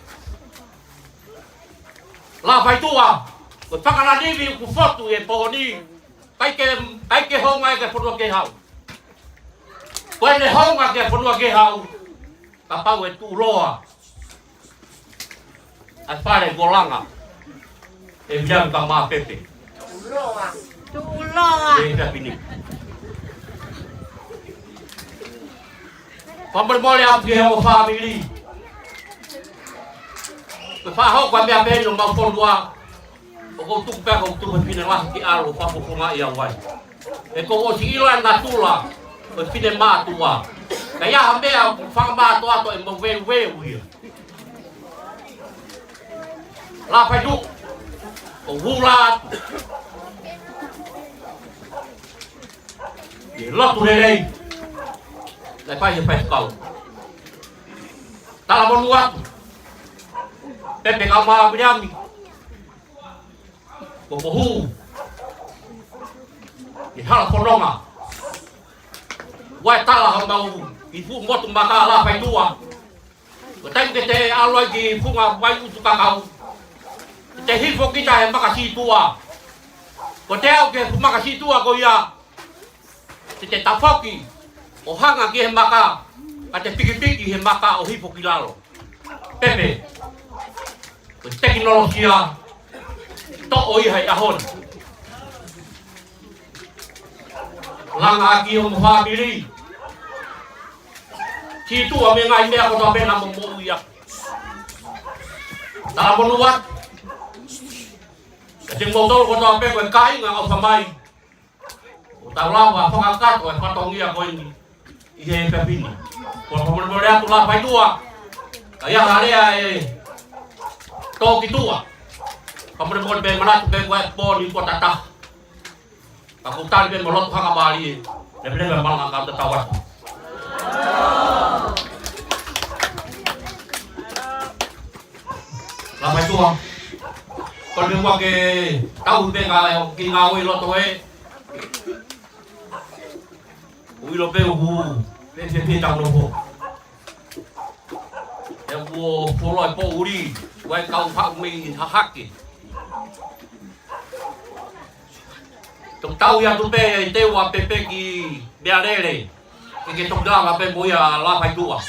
La whai tua. Koe whakana niwi ku fotu e pohoni. Pai ke honga e ke whanua ke hau. Koe ne honga ke whanua ke hau. Ka pau e tu roa. Ai whare golanga. E Viliami ka maa Pepe. Tuloa. E Pepe ni. Pambar mole api he o family. Koe whahau kwa mea pēni o mau whonua. O kou tuku pēka o tuku pine lahi ki aro whapupunga ia wai. E kou o si iloa ngā tula. O pine mātua. Ka iaha mea o whangamātua ato e mau weu ia. La whai nuk. O hula atu. E lotu le rei. Lai pai he pai kau. Tala monu atu. Pepe ka maa Viliami. Ko hu. I hala kononga. Wai tala ha mau i fu motu maka la pai tua. Ko tai ke te aloi ki funga wai utu kakau. Te hifo kita he maka situa. Ko te au ke maka situa ko ia. Te tafoki. O hanga ki he maka. A te piki he maka o hifo ki lalo. Pepe. Ko teknologia. To o iha i ahon. Langa aki o family. Situa me ngai mea ko ta pena mo mo ia. Tala monuat. Kasi motor ko ta pe ko kai nga o samai. O ta lawa whakakat o e whatongia ko ini. Ihe e pepini. Ko pamore atu la pai tua. Kaya harea e toki tua. Pamore mo be manatu be ko e poni ko tata. Ka ko tal be molot hanga bali. Le be manga ka tawat. La pai tua. Kon me mo ke tau be ka ki nga oi lo to e. Ui lo be hu. Le se tau no ho. E wo poloi po uri. Wai kau pa mi hahaki. Tung tau ya tu be te wa Pepe ki bearere. Ke tung da la be moia la pai tua.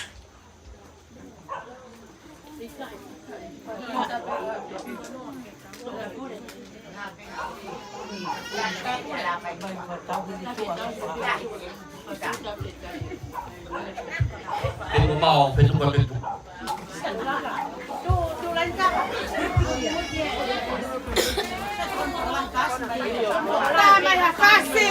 Pe mau pe tung pe tung. Tama ya kasi.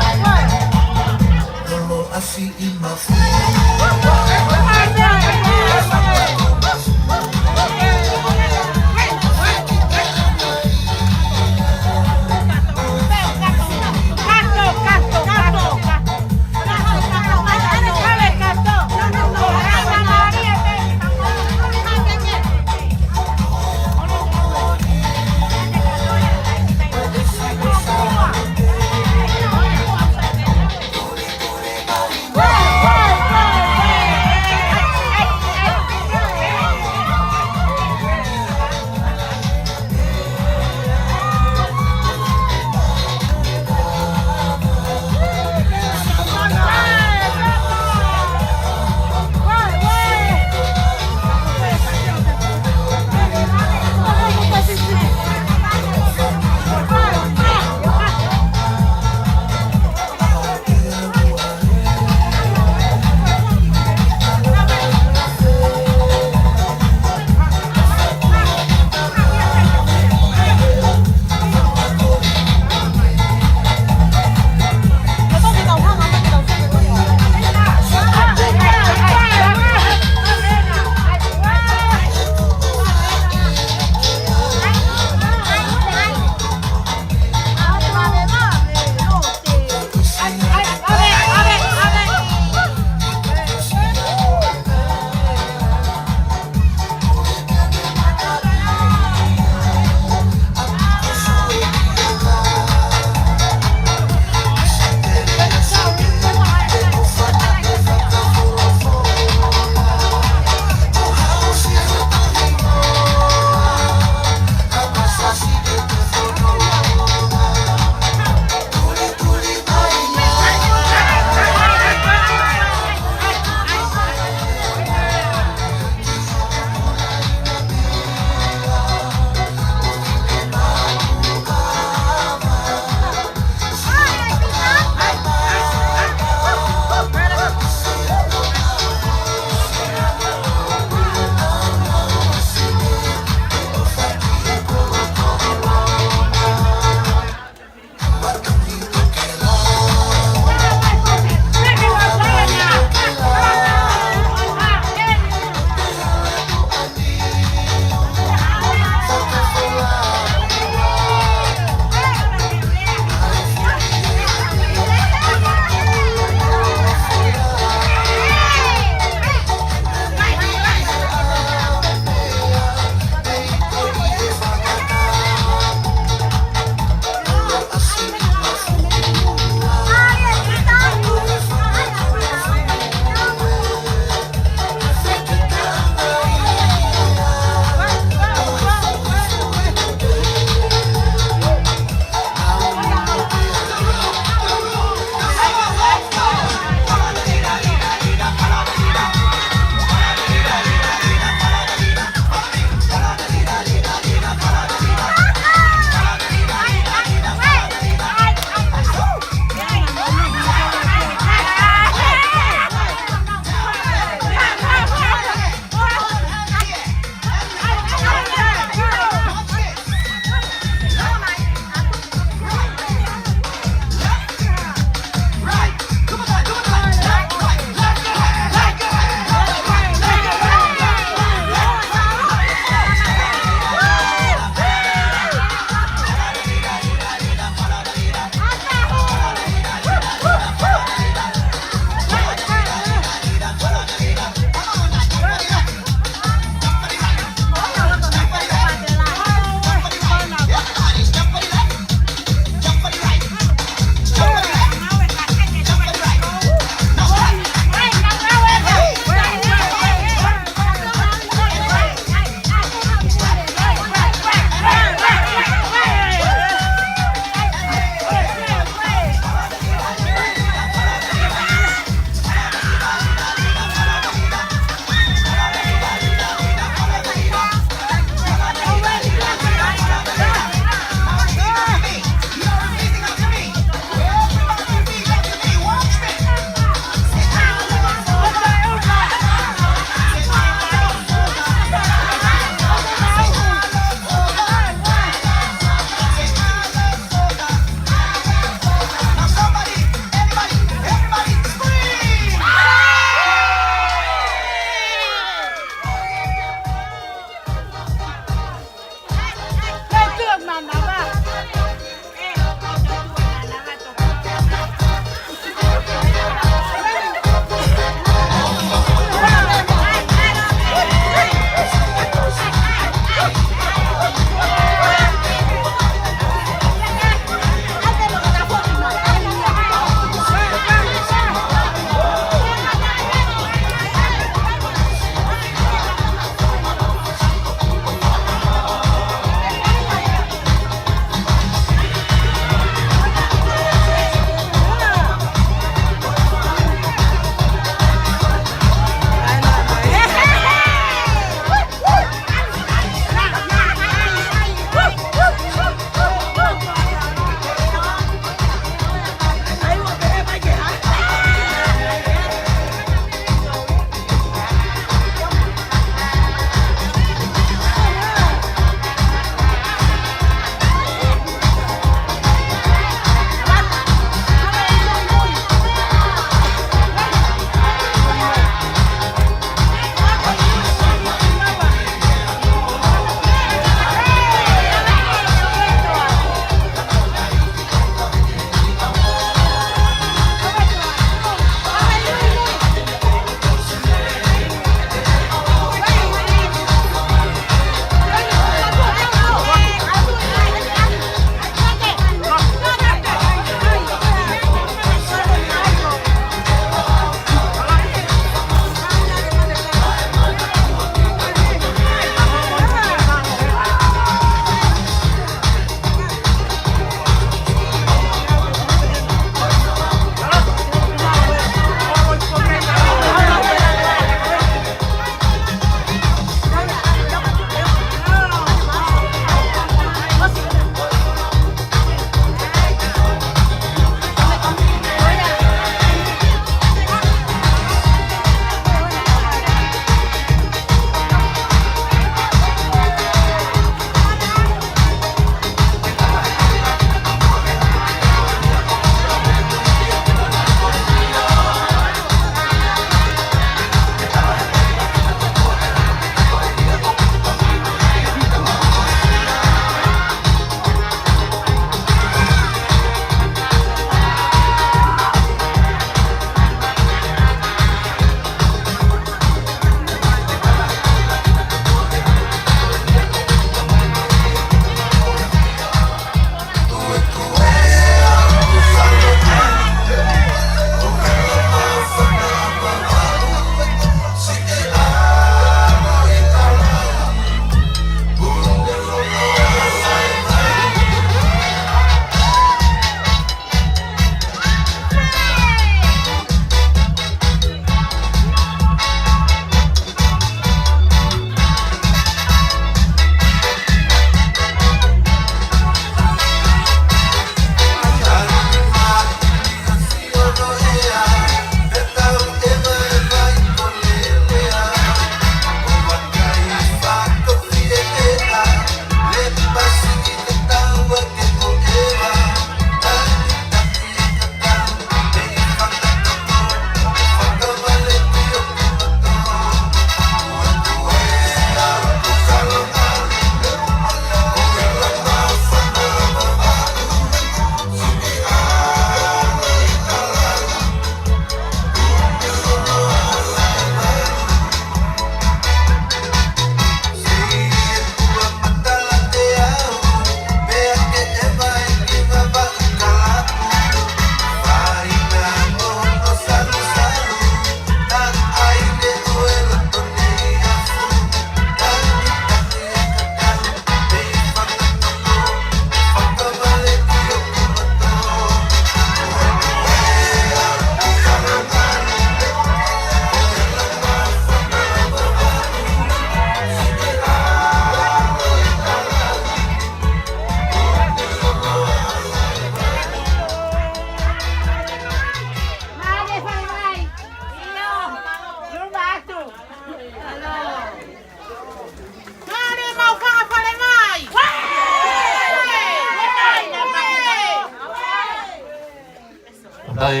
Dai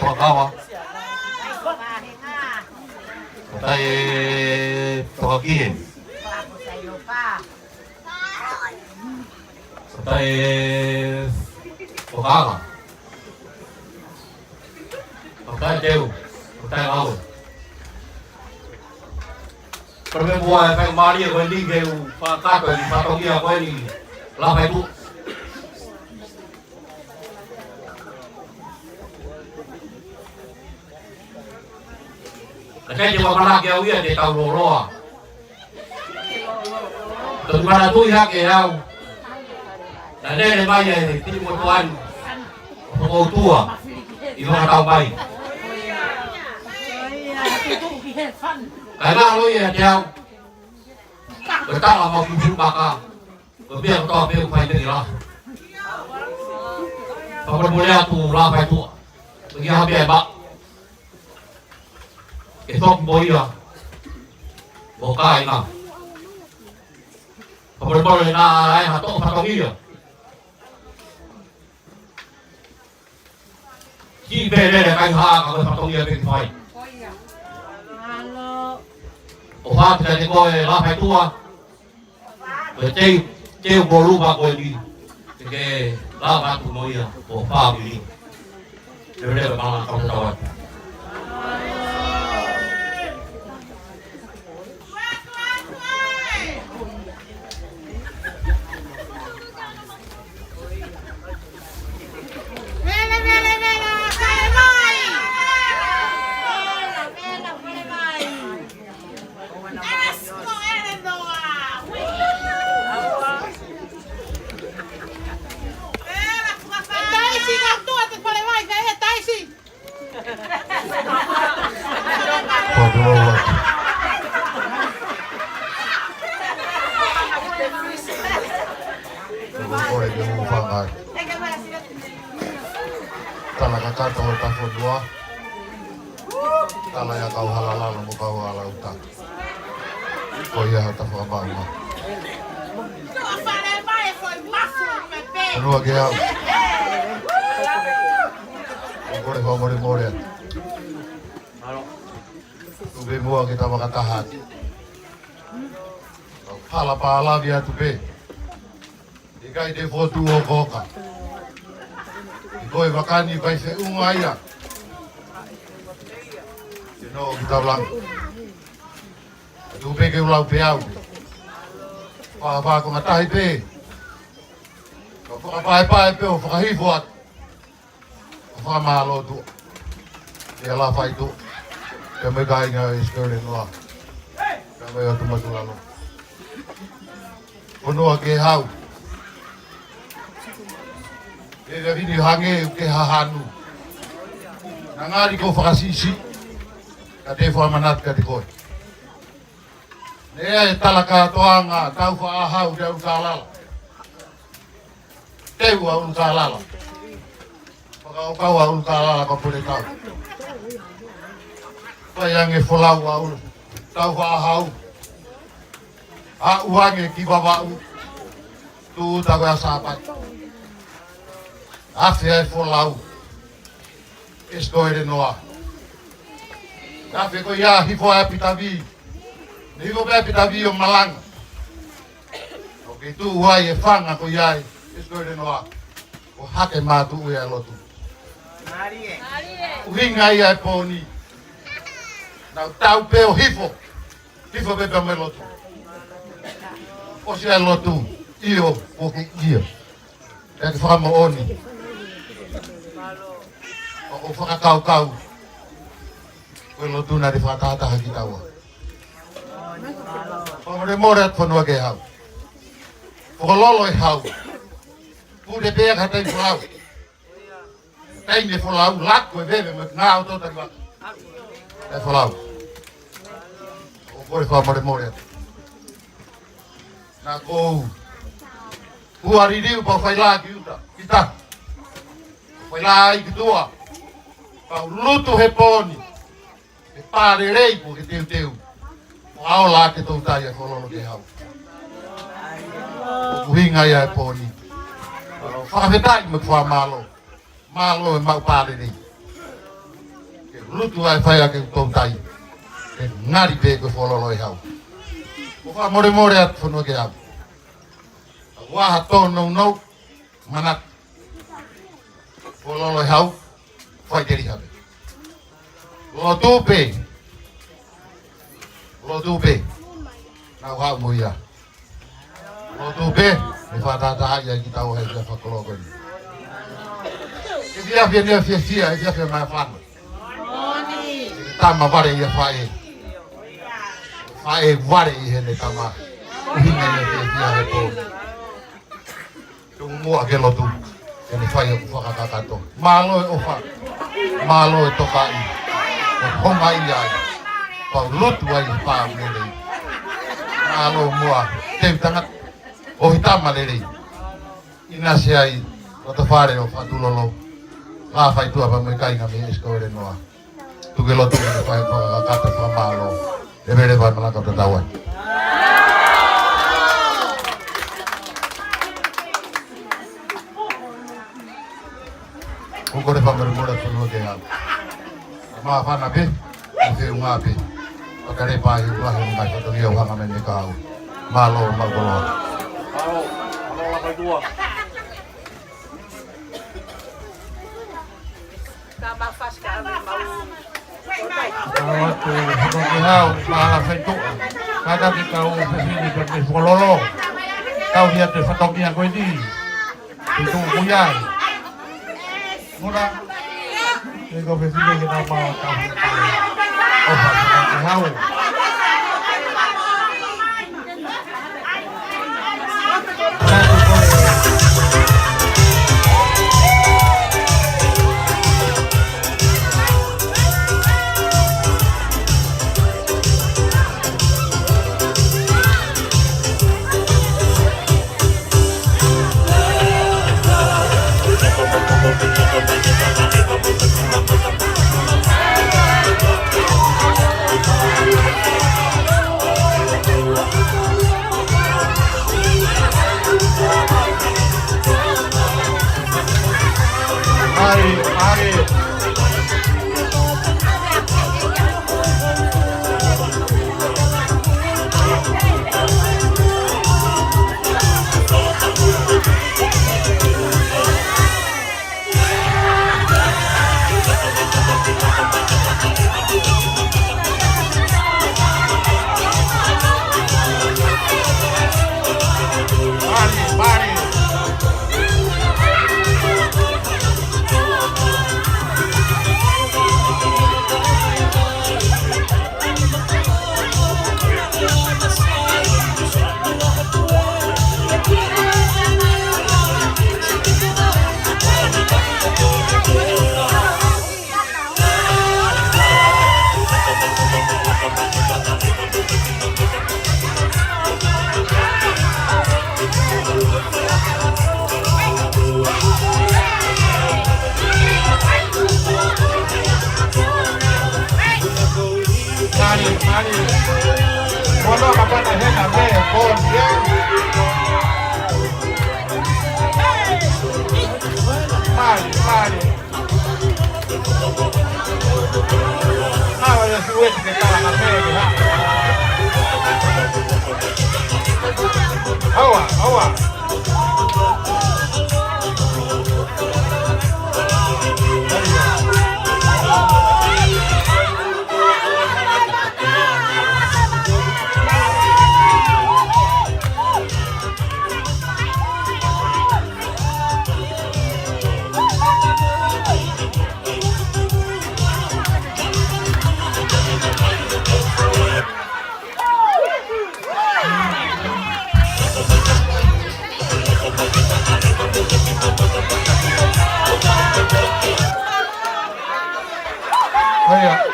tokawa. Dai tokakie. Dai tokaga. Dai deu. Dai au. Perempuan yang Maria Wendy geu fakata di Fatogia Wendy lah itu. Kasi di mana kau ya di tahu loroa. Tuh mana tuh ya kau. Dan ini banyak ini timur tuan, pokok tua, itu nggak tahu baik. Karena lo ya jauh, betah mau hidup bakal, kebiar tau biar upaya jadi lah. Kalau boleh tuh lah upaya tua, pergi habis bak. Esok boya, bokai lah. Kalau boleh naik atau iya. Chỉ về đây là canh hoa của người Phật nghiệp bên ngoài. Ủa hoa thì là cái coi là phải tua. Rồi treo bồ lưu bạc quay đi. Cái lá bạc của mọi người của pha bị đi. Rồi đây là bằng là trong đầu. Kala ya kau halala mo kau halauta. Koya hata fa bama. Ano agya? More. Tube mo kita makatahan. Pala dia tube. Ikai de fotu o koka. Ikoy vakani vai se ungaya. No, kita ulang. Tube ke ulau peau. Pa ko ngatai pe. Ko pa pe o fahi fuat. Fa malo tu. Dia la fa itu. Kami gaya iskole no. Kami yo tu matulalo. Ono ke hau. Dia vini hange ke hahanu. Nangari ko fakasisi. Kate fa manat kate koi. Nea talaka toanga tau fa ahau dia usalala. Teu au usalala. Kau au usalala ko pole tau. Payange folau au tau fa ahau. A uange ki baba u. Tu ta ga sapat. Afia folau. Estoy noa. Tapi ko ya hifo apitabi. Ni ko apitabi o malang. Oke tu wai e fanga ko ya estoy noa. O hake matu u ya lotu. Marie. Uhinga ya poni. Na tau pe o hifo. Hifo be me lotu. O si lotu. Io o ke io. E ke fama oni. O faka kau. Kalau tu nari fatata kita wa. Pamre morat ponu ke hau. Pololo hau. Pude be kata fulau. Tai ni fulau lat ko bebe me ngau to tari wa. E fulau. O pore pamre morat. Na ko. Huari diu pa fai la kita. Fai la ikitua. Pa lutu he poni. Pare rei po ke teu. Ao la ke tau tai e kololo ke hau. Uhinga ia e poni. Whakawhetai me wha malo. Malo mau pare ni. Ke rutu ai fai ake tau tai. Ke ngari pe ko fololo i hau. Ko fa more at fono ke au. Wa ha to no manat. Fololo i hau. Fai deri habe. Lo tupe. Na wa mo ya. Lo tupe. Me fa ta ya ki tau he fa kolo ko. Dia fia mai fan. Tama vare ia fai. Fai vare ia ne tama. Hinga ne fia he po. Tu mua ke lo tu. Ele fai o fa ka to. Malo o fa. Malo to ka i. O honga ia. Pa lut wai pa mele. Malo mua. Te tanga o hitama lele. Ina sai o to fare o fa tu lolo. Ah, fai tu apa mai kai ngami escola noa. Tu ke lo tu fai pa kata fa malo. E vere vai mala kata tawa. O kore fa mer mora tu no ke ha. Ma fa na be. O fe un ape. O kare pa hi wa hi mai to ni o ha ngame ni ka. Malo ma ko lo. Malo la pai tua. Kalau tu hau malah sentuh. Kadang kita sini pergi fololo. Kau lihat tu fatoknya kau ini. Itu punya. Murah. Kau sini kita mau tahu. Oh, hau.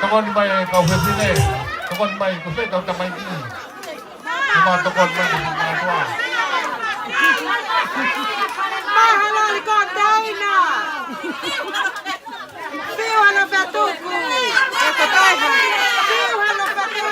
Tokon mai kau sini, tokon mai kau sini kau tamai ini. Cuma tokon mai di mana tua. Mahalo kau tahu na. Siapa petuku? Kau tahu? Siapa petuku?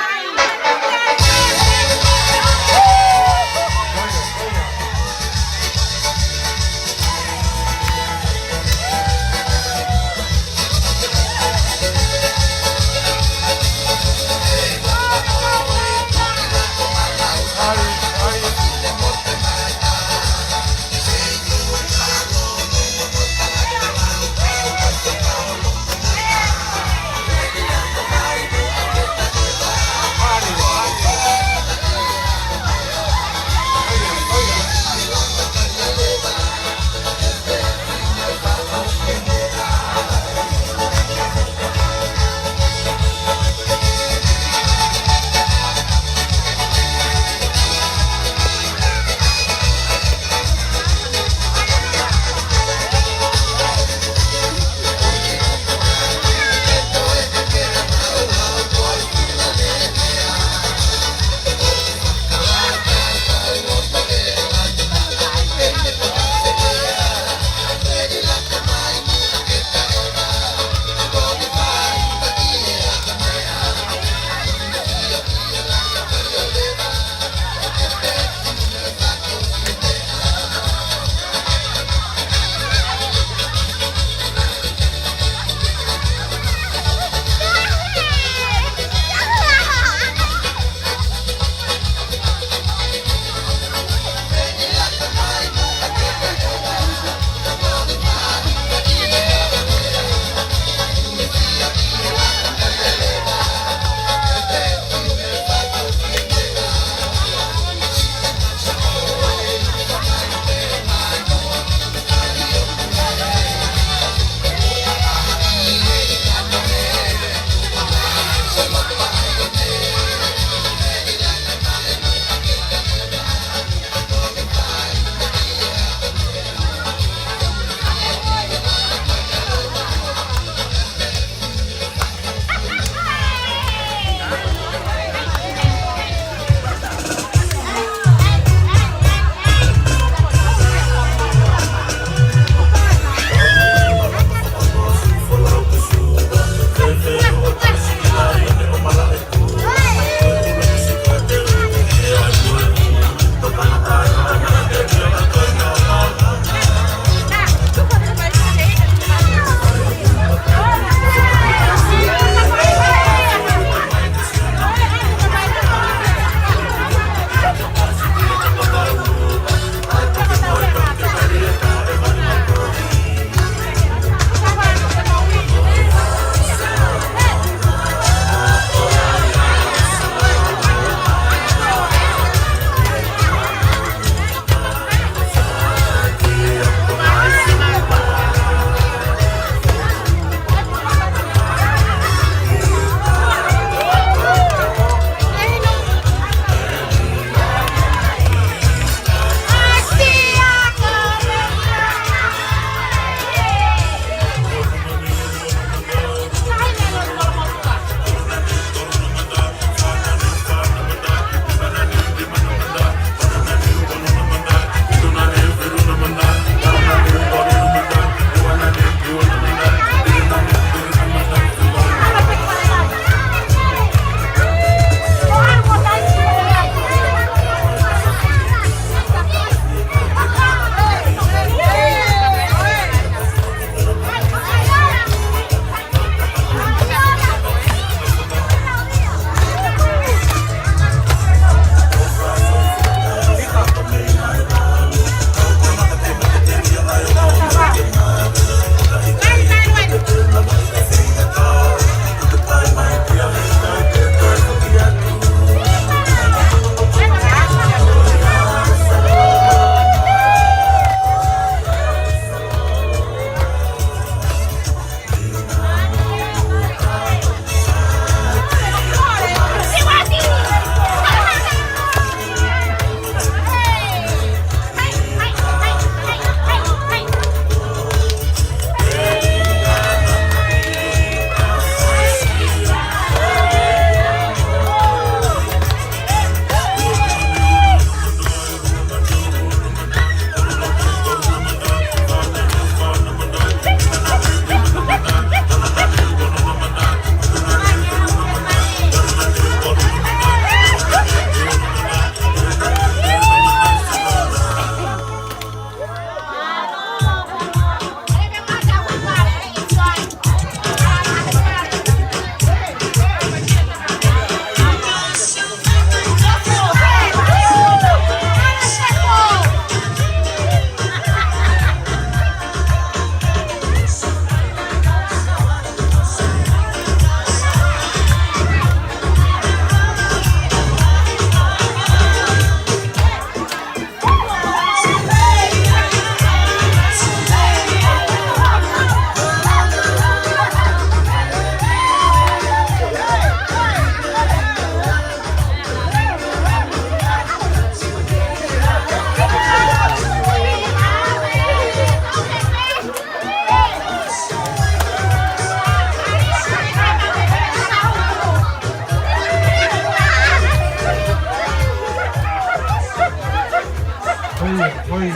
Oi.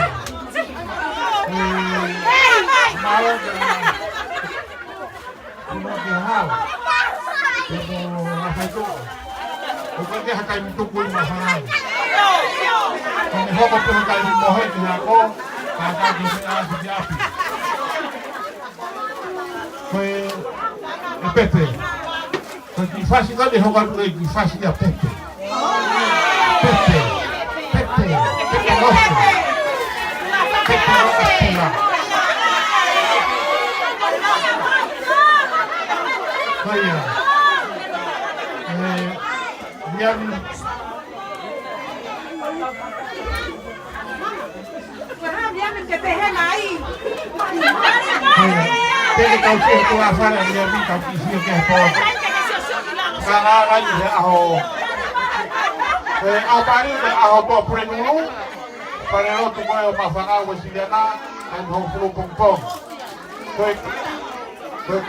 Mau ke hao. Pero rasa itu. Bukan dia hakai mitukui masalah. Kami hoko tu hakai mohe ke ako. Kaka di api. Foi Pepe. Foi que faz igual de jogar por aí, que faz a Pepe. Pepe nosso. Pepe nosso. Olha. Viliami. Viliami que te aí. Tem que ser tu a fara Viliami que se que pode. Cara, aí aho. Ao pari aho po prenu. Para lo tu mo mafanga wa siliana ang hongpro pongpong. Foi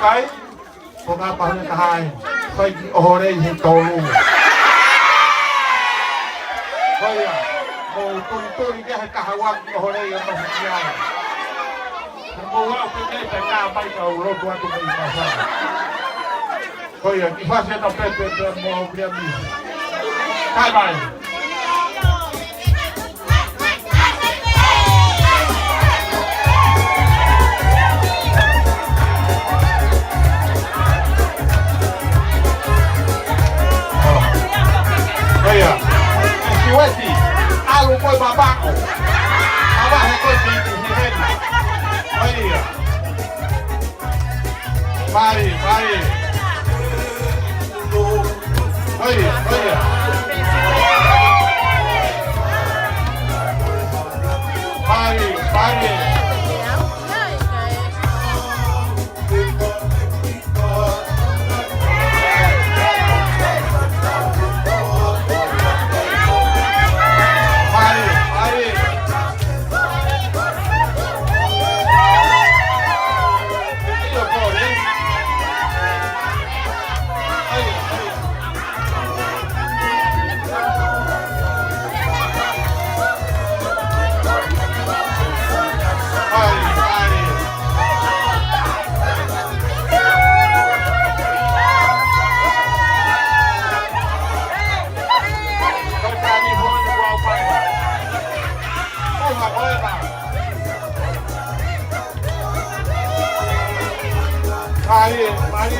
kai. Kung nga pa rin kahain, kay ohorey hitolu. Kaya, kung turi-turi ka kahawag ohorey ang masakyan. Kung buha ang pinay, tapay ka ulo, tuwa ito may ipasa. Kaya, ipasa na Pepe mo Viliami. Bye-bye. Olha, esse hoje, algo foi babaco. Abaixo é coisa de gente. Olha. Vai. Olha. Vai.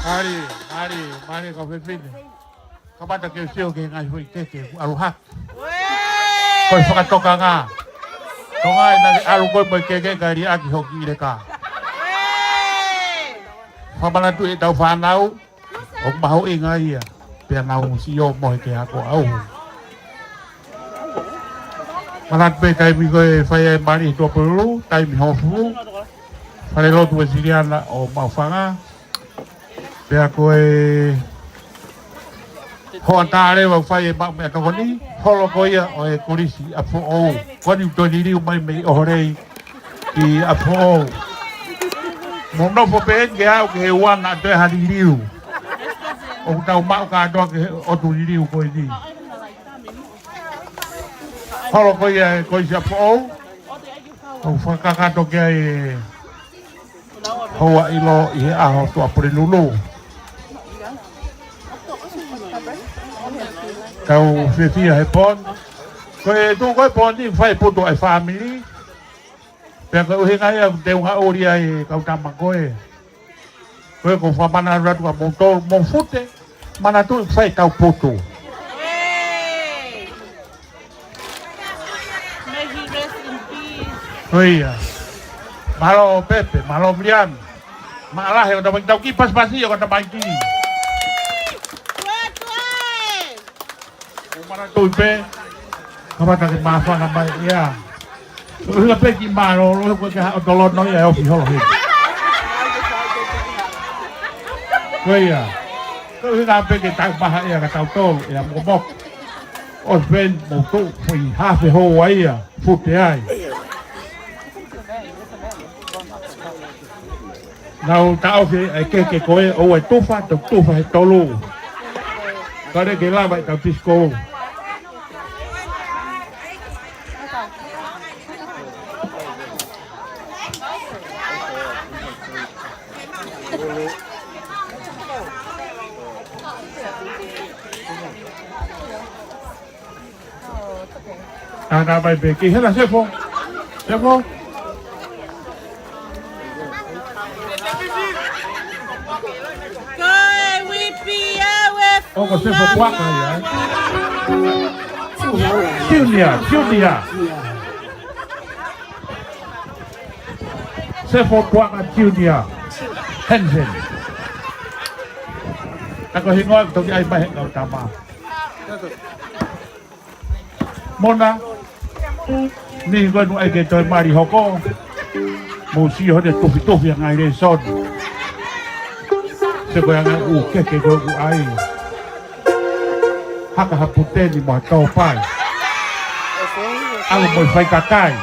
Mari kau pepini. Kau pada kau siu ke ngai hui ke aluhak. Kau fakatoka nga. Tonga na alu kau mai ke kari aki hoki leka. Famana tu e tau whanau. O mahu e ngai ia. Pea nau si o mohe ke hako au. Manat pe kai mi koe whai e mari tua perulu. Tai mi hofu. Whare lotu e siriana o mawhanga. Pea koe hoa tāre wau whai e mau mea tokoni. Holo koe ia o e korisi a fo ou. Kwani utoni riu mai mei ohorei ki a fo ou. Mo nopo pe ke au ke he wana a toe hari riu. O tau mau ka atoa ke o tuni riu koe ni. Holo koe ia e korisi a fo ou. O whakakato ke e hoa ilo i he aho tua prenulu. Kau whiwhia he pon. Koe tō koe pon ni whai poto ai family. Pea koe uhe ngai au te unga ori ai kau tama koe. Koe ko whamana ratu a mō fute. Mana tu whai kau poto. May he rest in peace. Koe ia. Mahalo Pepe, mahalo Viliami. Maalahe o tamang tau ki pas-pasi o tamang ki. Mana tu pe, kau tak maafan apa ya? Kau pe ki malo, kau kau tolong noi ya ofi holo he. Kau ya, kau pe ki tak maha ya kau tol ya mobok. Os ben motu foi hafe ho ya, fute ai. Nau tau ke koe o e tufa he tolu. Kau de ke lava tau pisco. Ana vai ver que ela se for. Se for. Oh, você for quatro aí. Silvia. Você for quatro Silvia. Hansen. Ako hingoy to ay bahe kau tama. Mona. Ni ko no ay ke to mari hoko. Mo si ho de tofi ngai re son. Se ko yang ke ko ai. Haka haputeni mo tau pai. Alo mo fai kakai.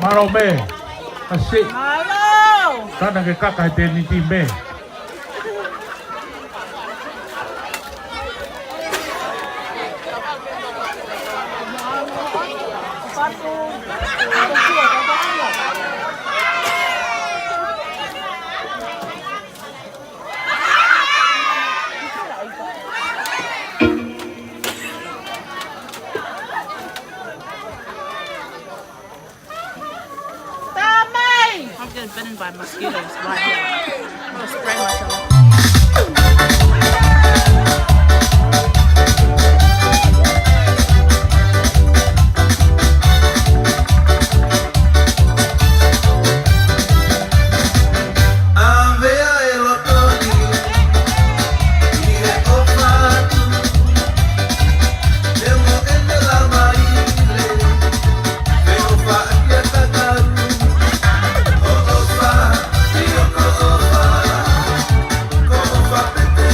Maro me. Asik. Malo! Kana ke kaka te ni timbe. I'm getting bitten by mosquitoes right here. I'm gonna spray myself.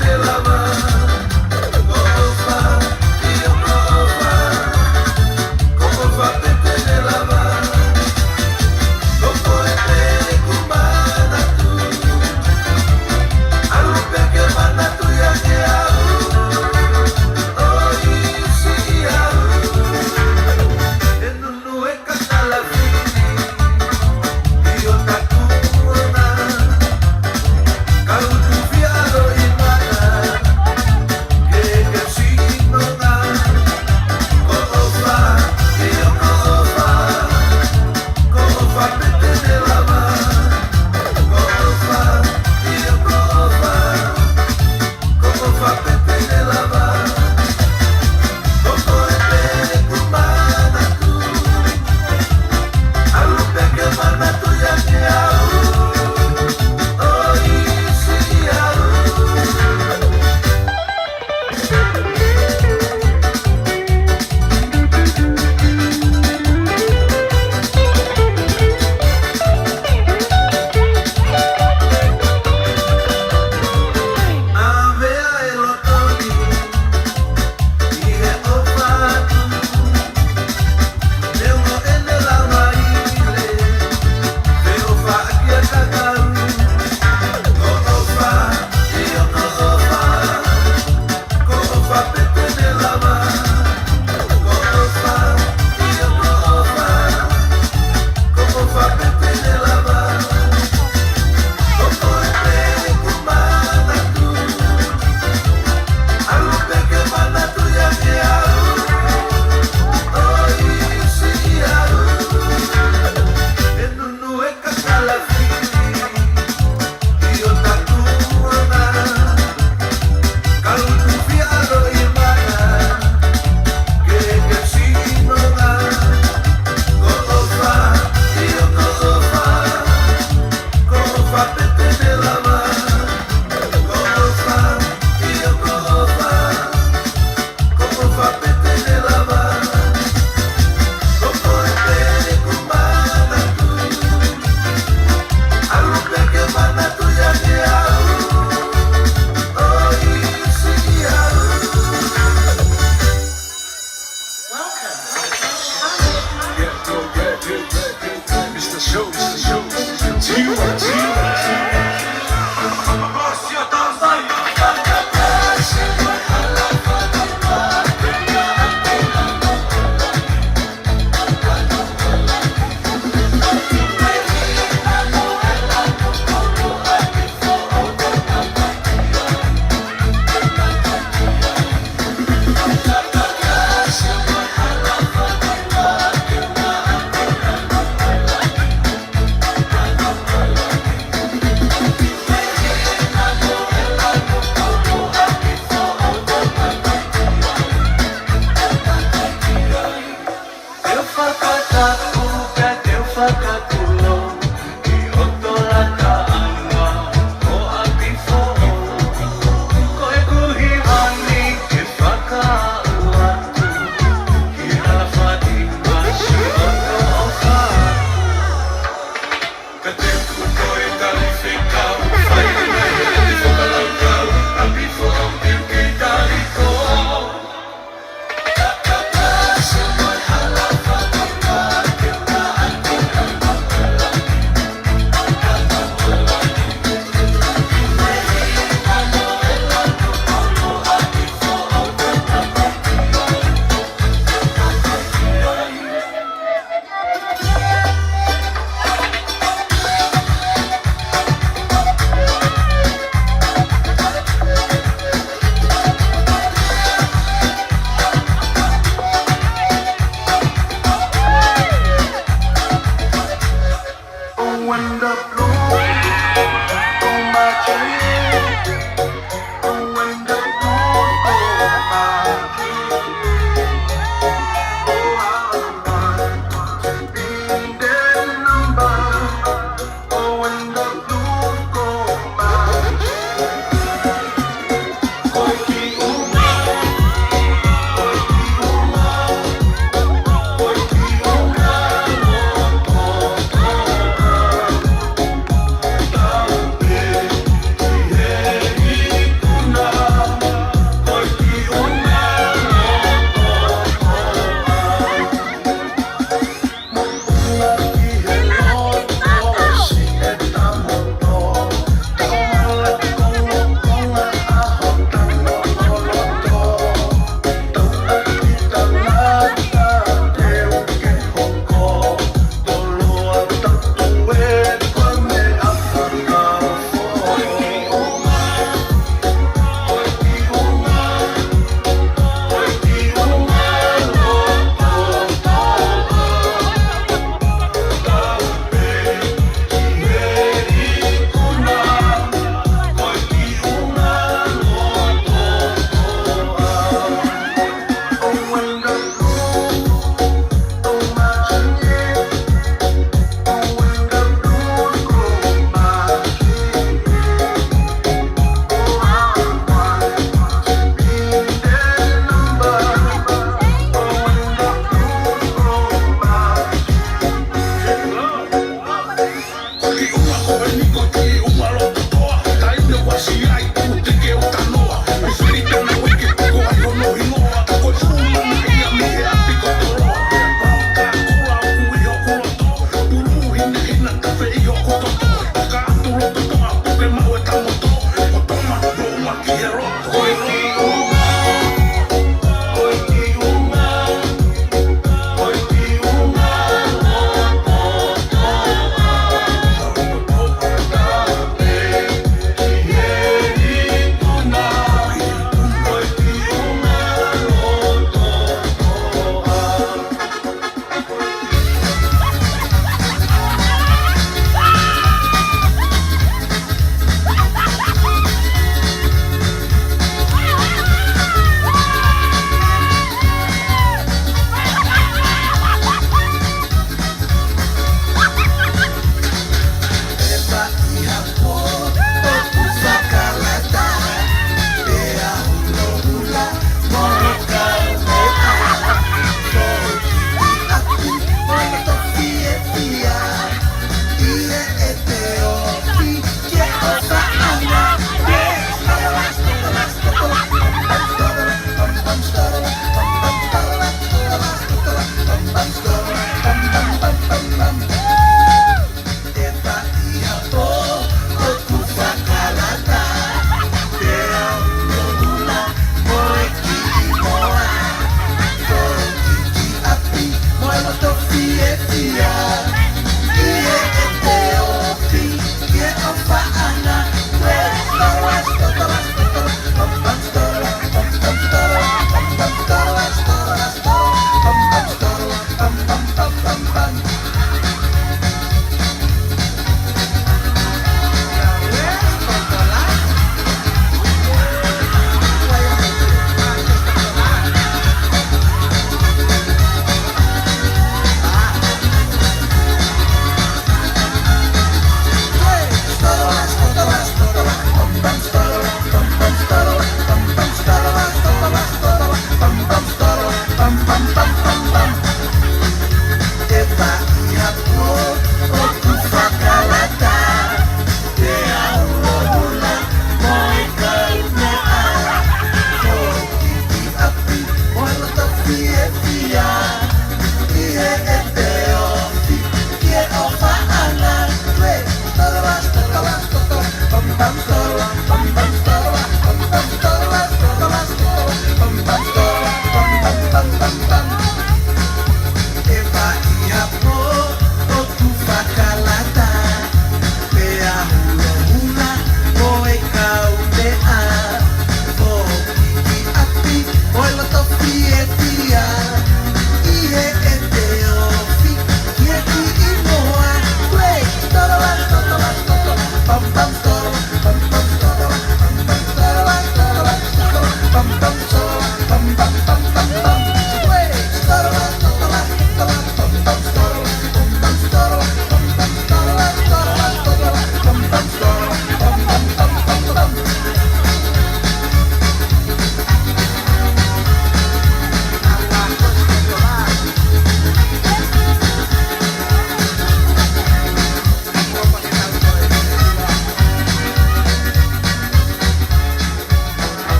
Pepe,